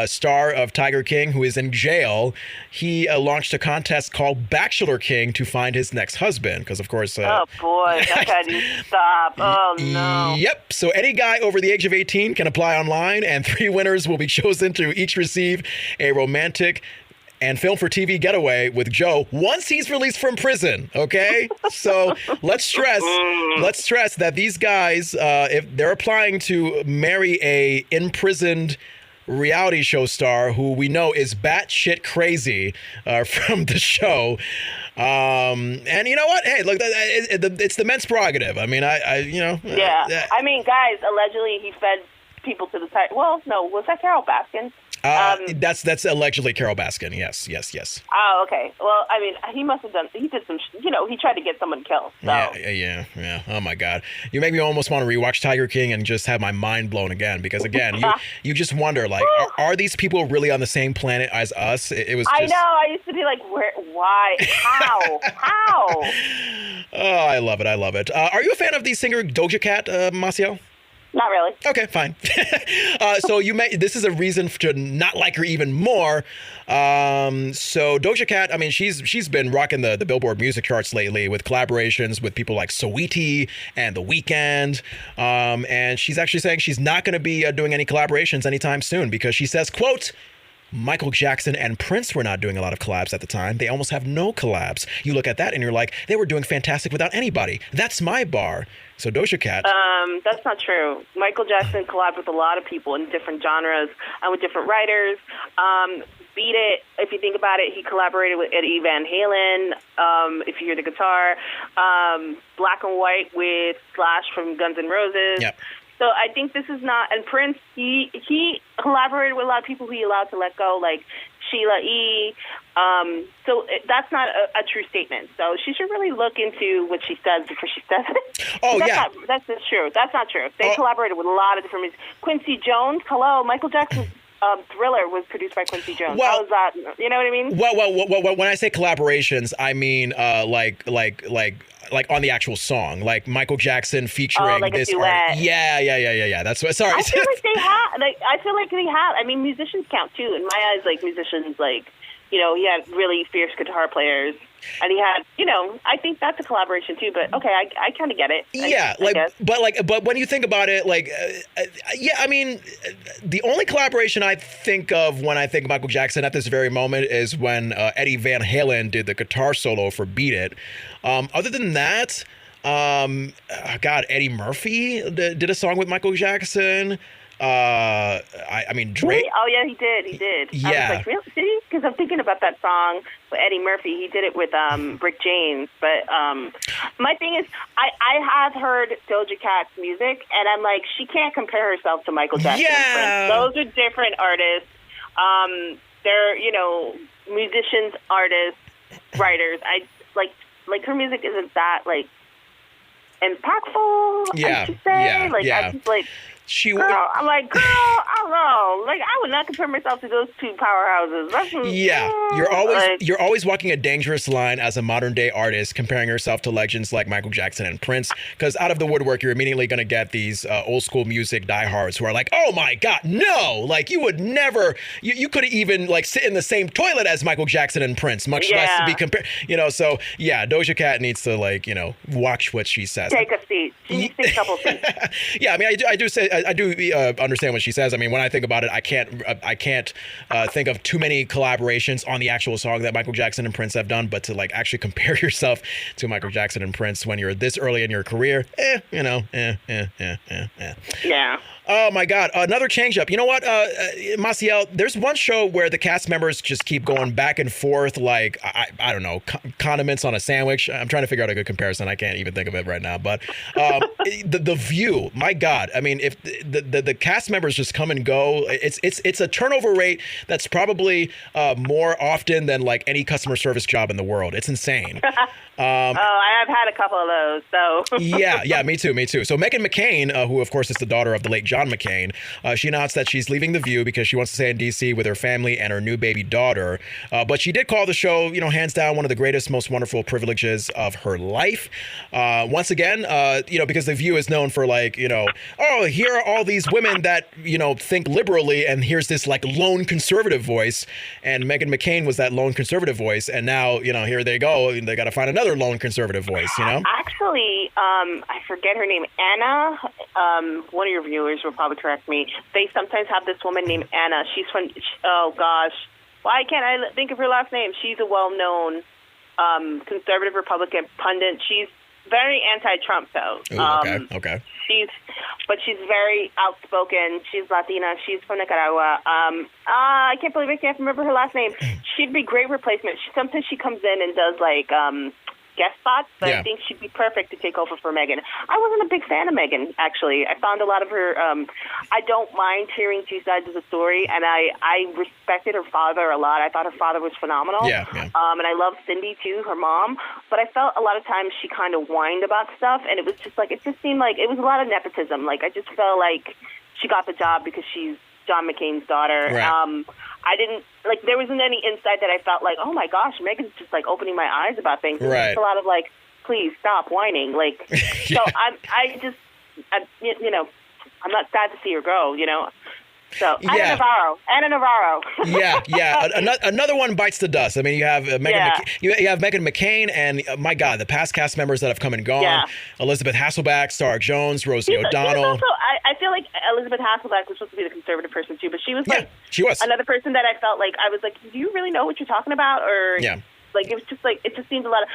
star of Tiger King, who is in jail, he launched a contest called Bachelor King to find his next husband. Because, of course... oh boy, that guy needs to stop. Oh no. Yep. So any guy over the age of 18 can apply online, and 3 winners will be chosen to each receive a romantic and film for TV getaway with Joe once he's released from prison. Okay, so let's stress that these guys, if they're applying to marry a imprisoned reality show star who we know is batshit crazy from the show. And you know what? Hey, look, it's the men's prerogative. I mean, Yeah. I mean, guys, allegedly he fed people to the side. Well, no, was that Carol Baskin? That's allegedly Carol Baskin. Yes. Oh, okay. Well, I mean, he must have done. He did some. He tried to get someone killed. So. Yeah. Oh my God, you make me almost want to rewatch Tiger King and just have my mind blown again because again, you just wonder like, are these people really on the same planet as us? It was. I know. I used to be like, where? Why? How? How? Oh, I love it. Are you a fan of the singer Doja Cat, Massiel? Not really. Okay, fine. So this is a reason to not like her even more. So Doja Cat, I mean, she's been rocking the Billboard music charts lately with collaborations with people like Saweetie and The Weeknd. And she's actually saying she's not going to be doing any collaborations anytime soon because she says, quote, Michael Jackson and Prince were not doing a lot of collabs at the time. They almost have no collabs. You look at that and you're like, they were doing fantastic without anybody. That's my bar. So Doja Cat. That's not true. Michael Jackson collabed with a lot of people in different genres and with different writers. Beat It, if you think about it, he collaborated with Eddie Van Halen, if you hear the guitar. Black and White with Slash from Guns N' Roses. Yep. So I think this is not, and Prince, he collaborated with a lot of people who he allowed to let go, like Sheila E. So that's not a true statement. So she should really look into what she says before she says it. Oh, That's not true. That's not true. They collaborated with a lot of different music. Quincy Jones, hello, Michael Jackson's Thriller was produced by Quincy Jones. Well, how is that? You know what I mean? Well, when I say collaborations, I mean like on the actual song, like Michael Jackson featuring like this a duet. artist. Yeah. That's what. Sorry. I feel like they have. I mean, musicians count too. In my eyes, like musicians, like he had really fierce guitar players, and he had, I think that's a collaboration too. But okay, I kind of get it. Yeah, but when you think about it, I mean, the only collaboration I think of when I think Michael Jackson at this very moment is when Eddie Van Halen did the guitar solo for "Beat It." Other than that, Eddie Murphy did a song with Michael Jackson. I mean, Drake. Oh yeah, he did. Yeah. I was like, really? Did he? Because I'm thinking about that song with Eddie Murphy. He did it with Rick James. But my thing is, I have heard Doja Cat's music, and I'm like, she can't compare herself to Michael Jackson. Yeah. Those are different artists. They're musicians, artists, writers. I like her music isn't that impactful. Yeah. I should say. I just I'm like, girl, I don't know. Like, I would not compare myself to those two powerhouses. You're always walking a dangerous line as a modern day artist, comparing yourself to legends like Michael Jackson and Prince. Because out of the woodwork, you're immediately going to get these old school music diehards who are like, oh my God, no! Like, you would never, you couldn't even sit in the same toilet as Michael Jackson and Prince, much less to be compared. So yeah, Doja Cat needs to watch what she says. Take a seat. She needs to take a couple seats. Yeah, I mean, I do understand what she says. I mean, when I think about it, I can't think of too many collaborations on the actual song that Michael Jackson and Prince have done, but to like actually compare yourself to Michael Jackson and Prince when you're this early in your career, Yeah. Oh my God, another change up. You know what, Massiel, there's one show where the cast members just keep going back and forth like, I don't know, condiments on a sandwich. I'm trying to figure out a good comparison. I can't even think of it right now. But the View, my God, I mean, if the cast members just come and go, it's a turnover rate that's probably more often than like any customer service job in the world. It's insane. I have had a couple of those, so. Yeah, me too. So Meghan McCain, who of course is the daughter of the late John McCain, she announced that she's leaving The View because she wants to stay in D.C. with her family and her new baby daughter. But she did call the show, hands down, one of the greatest, most wonderful privileges of her life. Once again, because The View is known for like, here are all these women that, think liberally, and here's this like lone conservative voice. And Meghan McCain was that lone conservative voice. And now, here they go. And they got to find another lone conservative voice, Actually, I forget her name, Anna. One of your viewers will probably correct me. They sometimes have this woman named Anna. She's from, oh gosh, why can't I think of her last name? She's a well-known conservative Republican pundit. She's very anti-Trump, though. Ooh, okay. She's very outspoken. She's Latina. She's from Nicaragua. I can't believe I can't remember her last name. She'd be great replacement. Sometimes she comes in and does like guest spots, but I think she'd be perfect to take over for Meghan. I wasn't a big fan of Meghan, actually. I found a lot of her, I don't mind hearing two sides of the story, and I respected her father a lot. I thought her father was phenomenal. Yeah. And I love Cindy, too, her mom. But I felt a lot of times she kind of whined about stuff, and it was just like, it just seemed like it was a lot of nepotism. Like, I just felt like she got the job because she's John McCain's daughter. Right. I didn't, like, there wasn't any insight that I felt like, oh my gosh, Megan's just, like, opening my eyes about things. Right. It's a lot of, like, please stop whining. Like, so I'm not sad to see her go, So, Anna Navarro. Yeah. Another one bites the dust. I mean, you have you have Meghan McCain, and my God, the past cast members that have come and gone. Yeah. Elizabeth Hasselbeck, Star Jones, Rosie O'Donnell. Also, I feel like Elizabeth Hasselbeck was supposed to be the conservative person too, but she was she was another person that I felt like I was like, do you really know what you're talking about? Or like it was just like it just seemed a lot of.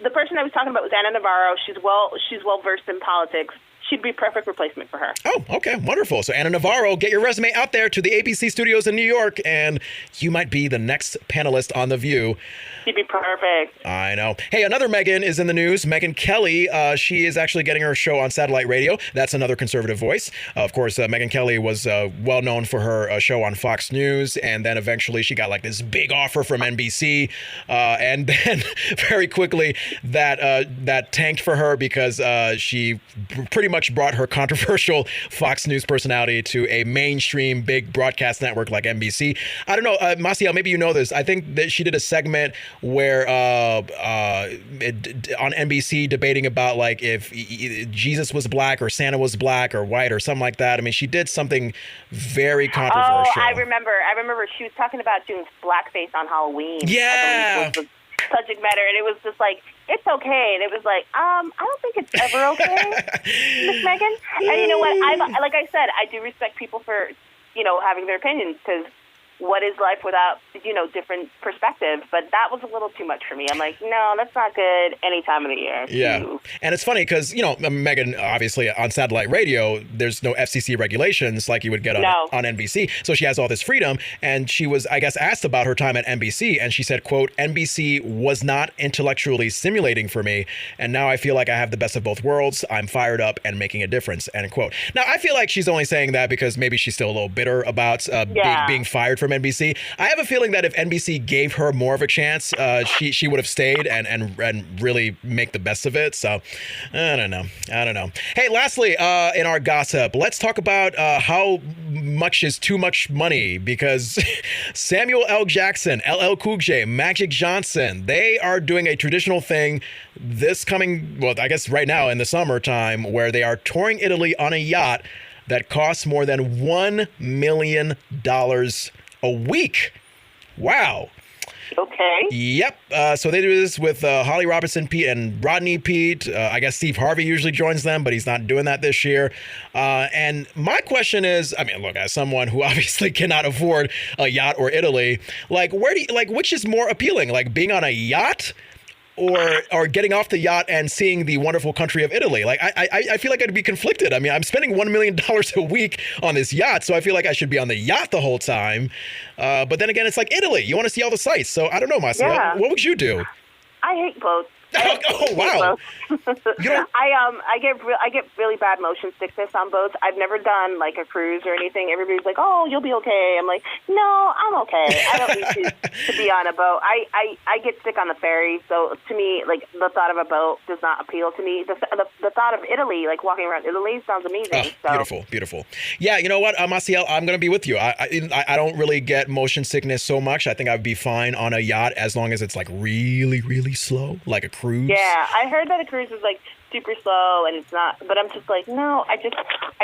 The person I was talking about was Anna Navarro. She's well versed in politics. She'd be a perfect replacement for her. Oh, okay. Wonderful. So Anna Navarro, get your resume out there to the ABC studios in New York, and you might be the next panelist on The View. She'd be perfect. I know. Hey, another Meghan is in the news. Megyn Kelly, she is actually getting her show on satellite radio. That's another conservative voice. Of course, Megyn Kelly was well known for her show on Fox News, and then eventually she got like this big offer from NBC, and then very quickly that tanked for her because she pretty much brought her controversial Fox News personality to a mainstream big broadcast network like NBC. I don't know, Massiel, maybe you know this. I think that she did a segment where on NBC debating about like if Jesus was black or Santa was black or white or something like that. I mean, she did something very controversial. Oh, I remember she was talking about doing blackface on Halloween. Yeah. Subject matter, and it was just like, it's okay, and it was like, I don't think it's ever okay, Miss Meghan. And you know what? Like I said, I do respect people for, having their opinions, because what is life without, different perspectives? But that was a little too much for me. I'm like, no, that's not good any time of the year. Yeah. And it's funny because, Meghan, obviously on satellite radio, there's no FCC regulations like you would get on NBC. So she has all this freedom. And she was, I guess, asked about her time at NBC. And she said, quote, NBC was not intellectually stimulating for me. And now I feel like I have the best of both worlds. I'm fired up and making a difference, end quote. Now, I feel like she's only saying that because maybe she's still a little bitter about being fired from NBC. I have a feeling that if NBC gave her more of a chance, she would have stayed and really make the best of it. So I don't know. Hey, lastly, in our gossip, let's talk about how much is too much money, because Samuel L. Jackson, LL Cool J, Magic Johnson, they are doing a traditional thing this coming, well, I guess right now in the summertime, where they are touring Italy on a yacht that costs more than $1 million a week. Wow. Okay. Yep. So they do this with Holly Robinson Pete and Rodney Pete. I guess Steve Harvey usually joins them, but he's not doing that this year. And my question is, I mean, look, as someone who obviously cannot afford a yacht or Italy, like, which is more appealing, like being on a yacht or getting off the yacht and seeing the wonderful country of Italy? Like, I feel like I'd be conflicted. I mean, I'm spending $1 million a week on this yacht, so I feel like I should be on the yacht the whole time. But then again, it's like Italy. You want to see all the sights. So I don't know, Massiel. Yeah. What would you do? I hate boats. Oh, wow. I get really bad motion sickness on boats. I've never done like a cruise or anything. Everybody's like, "Oh, you'll be okay." I'm like, "No, I'm okay. I don't need to be on a boat." I get sick on the ferry, so to me, like the thought of a boat does not appeal to me. The thought of Italy, like walking around Italy, sounds amazing. So. Beautiful. Yeah, you know what, Massiel, I'm gonna be with you. I don't really get motion sickness so much. I think I'd be fine on a yacht as long as it's like really, really slow, like a cruise. Yeah, I heard that a cruise is like super slow and it's not, but I'm just like, no, I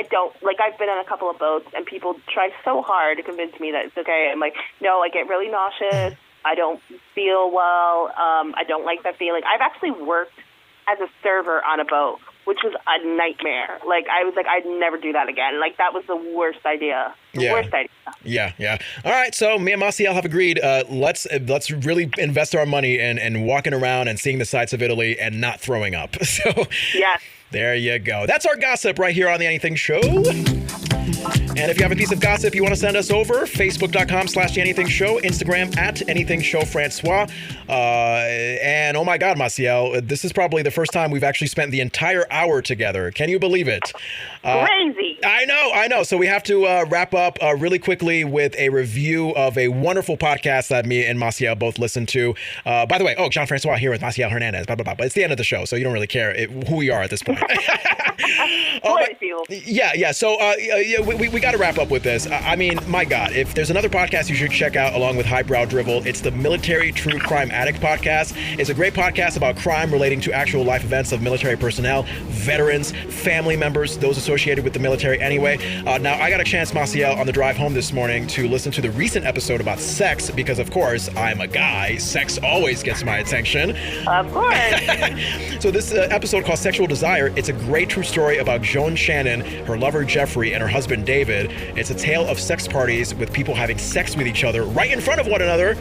don't. Like, I've been on a couple of boats and people try so hard to convince me that it's okay. I'm like, no, I get really nauseous. I don't feel well. I don't like that feeling. I've actually worked as a server on a boat, which was a nightmare. Like, I was like, I'd never do that again. Like, that was the worst idea. Worst idea. Yeah. All right, so me and Massiel have agreed. Let's really invest our money in walking around and seeing the sights of Italy and not throwing up. So yes. There you go. That's our gossip right here on The Anything Show. And if you have a piece of gossip you want to send us over, Facebook.com/TheAnythingShow, Instagram @AnythingShowFrancois. And oh my God, Massiel, this is probably the first time we've actually spent the entire hour together. Can you believe it? Crazy. I know. So we have to wrap up really quickly with a review of a wonderful podcast that me and Massiel both listen to. By the way, Jon Francois here with Massiel Hernandez, blah, blah, blah. But it's the end of the show, so you don't really care who we are at this point. Yeah. So we got to wrap up with this. I mean, my God, if there's another podcast you should check out along with Highbrow Drivel, it's the Military True Crime Addict podcast. It's a great podcast about crime relating to actual life events of military personnel, veterans, family members, those associated with the military anyway. Now, I got a chance, Massiel, on the drive home this morning to listen to the recent episode about sex because, of course, I'm a guy. Sex always gets my attention. Of course. So this episode called Sexual Desire, it's a great true story about Joan Shannon, her lover Jeffrey, and her husband David. It's a tale of sex parties with people having sex with each other right in front of one another.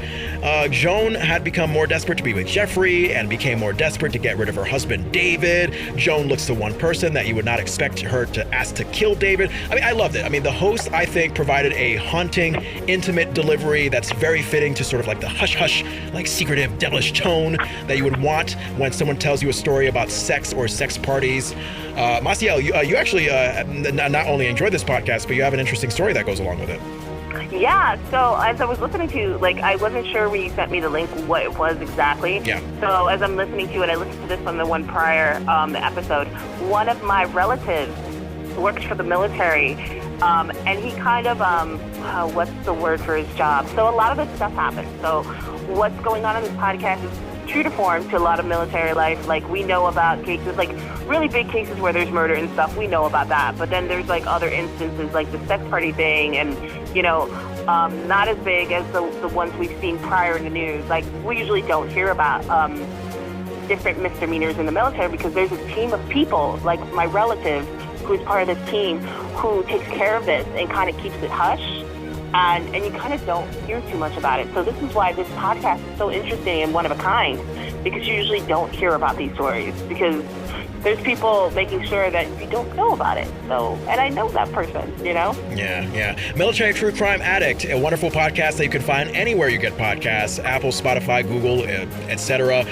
Joan had become more desperate to be with Jeffrey and became more desperate to get rid of her husband David. Joan looks to one person that you would not expect her to ask to kill David. I mean, I loved it. I mean, the host, I think, provided a haunting, intimate delivery that's very fitting to sort of like the hush-hush, like secretive, devilish tone that you would want when someone tells you a story about sex or sex parties. Massiel, you actually not only enjoyed this podcast, but you have an interesting story that goes along with it. Yeah, so as I was listening to, like, I wasn't sure when you sent me the link what it was exactly. Yeah. So as I'm listening to it, I listened to this on the one prior episode. One of my relatives works for the military, and he kind of, what's the word for his job? So a lot of this stuff happens. So what's going on in this podcast is true to form to a lot of military life. Like, we know about cases, like really big cases where there's murder and stuff. We know about that. But then there's like other instances like the sex party thing and, you know, not as big as the ones we've seen prior in the news. Like, we usually don't hear about different misdemeanors in the military because there's a team of people, like my relative, who's part of this team, who takes care of this and kind of keeps it hush. And you kind of don't hear too much about it. So this is why this podcast is so interesting and one of a kind, because you usually don't hear about these stories because there's people making sure that you don't know about it. So, and I know that person, you know? Yeah. Military True Crime Addict, a wonderful podcast that you can find anywhere you get podcasts, Apple, Spotify, Google, etc.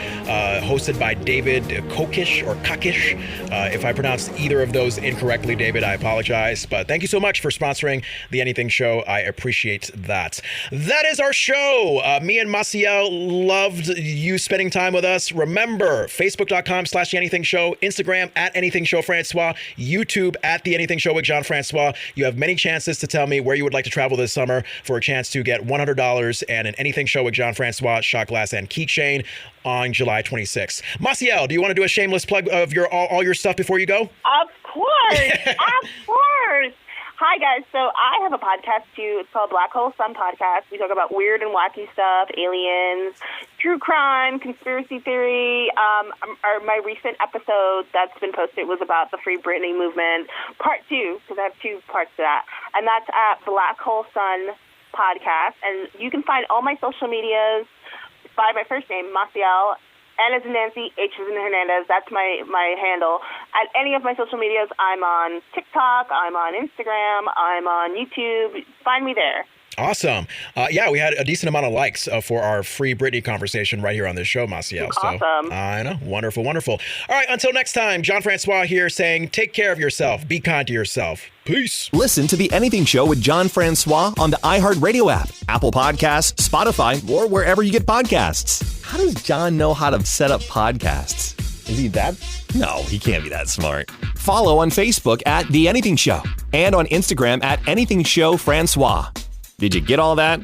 Hosted by David Kokish or Kakish. If I pronounced either of those incorrectly, David, I apologize. But thank you so much for sponsoring The Anything Show. I appreciate that. That is our show. Me and Massiel loved you spending time with us. Remember, Facebook.com/TheAnythingShow, Instagram @AnythingShowFrancois, YouTube @TheAnythingShow with Jon Francois. You have many chances to tell me where you would like to travel this summer for a chance to get $100 and an Anything Show with Jon Francois shot glass and keychain on July 26th. Massiel, do you want to do a shameless plug of all your stuff before you go? Of course. Of course. Hi, guys. So I have a podcast, too. It's called Black Hole Sun Podcast. We talk about weird and wacky stuff, aliens, true crime, conspiracy theory. My recent episode that's been posted was about the Free Britney movement, part 2, because I have 2 parts to that. And that's at Black Hole Sun Podcast. And you can find all my social medias by my first name, Massiel, N as in Nancy, H as in Hernandez. That's my handle. At any of my social medias, I'm on TikTok, I'm on Instagram, I'm on YouTube. Find me there. Awesome. Yeah, we had a decent amount of likes for our Free Britney conversation right here on this show, Massiel. Awesome. So, I know. Wonderful, wonderful. All right, until next time, Jon Francois here saying take care of yourself. Be kind to yourself. Peace. Listen to The Anything Show with Jon Francois on the iHeartRadio app, Apple Podcasts, Spotify, or wherever you get podcasts. How does Jon know how to set up podcasts? Is he that? No, he can't be that smart. Follow on Facebook at The Anything Show and on Instagram at Anything Show Francois. Did you get all that?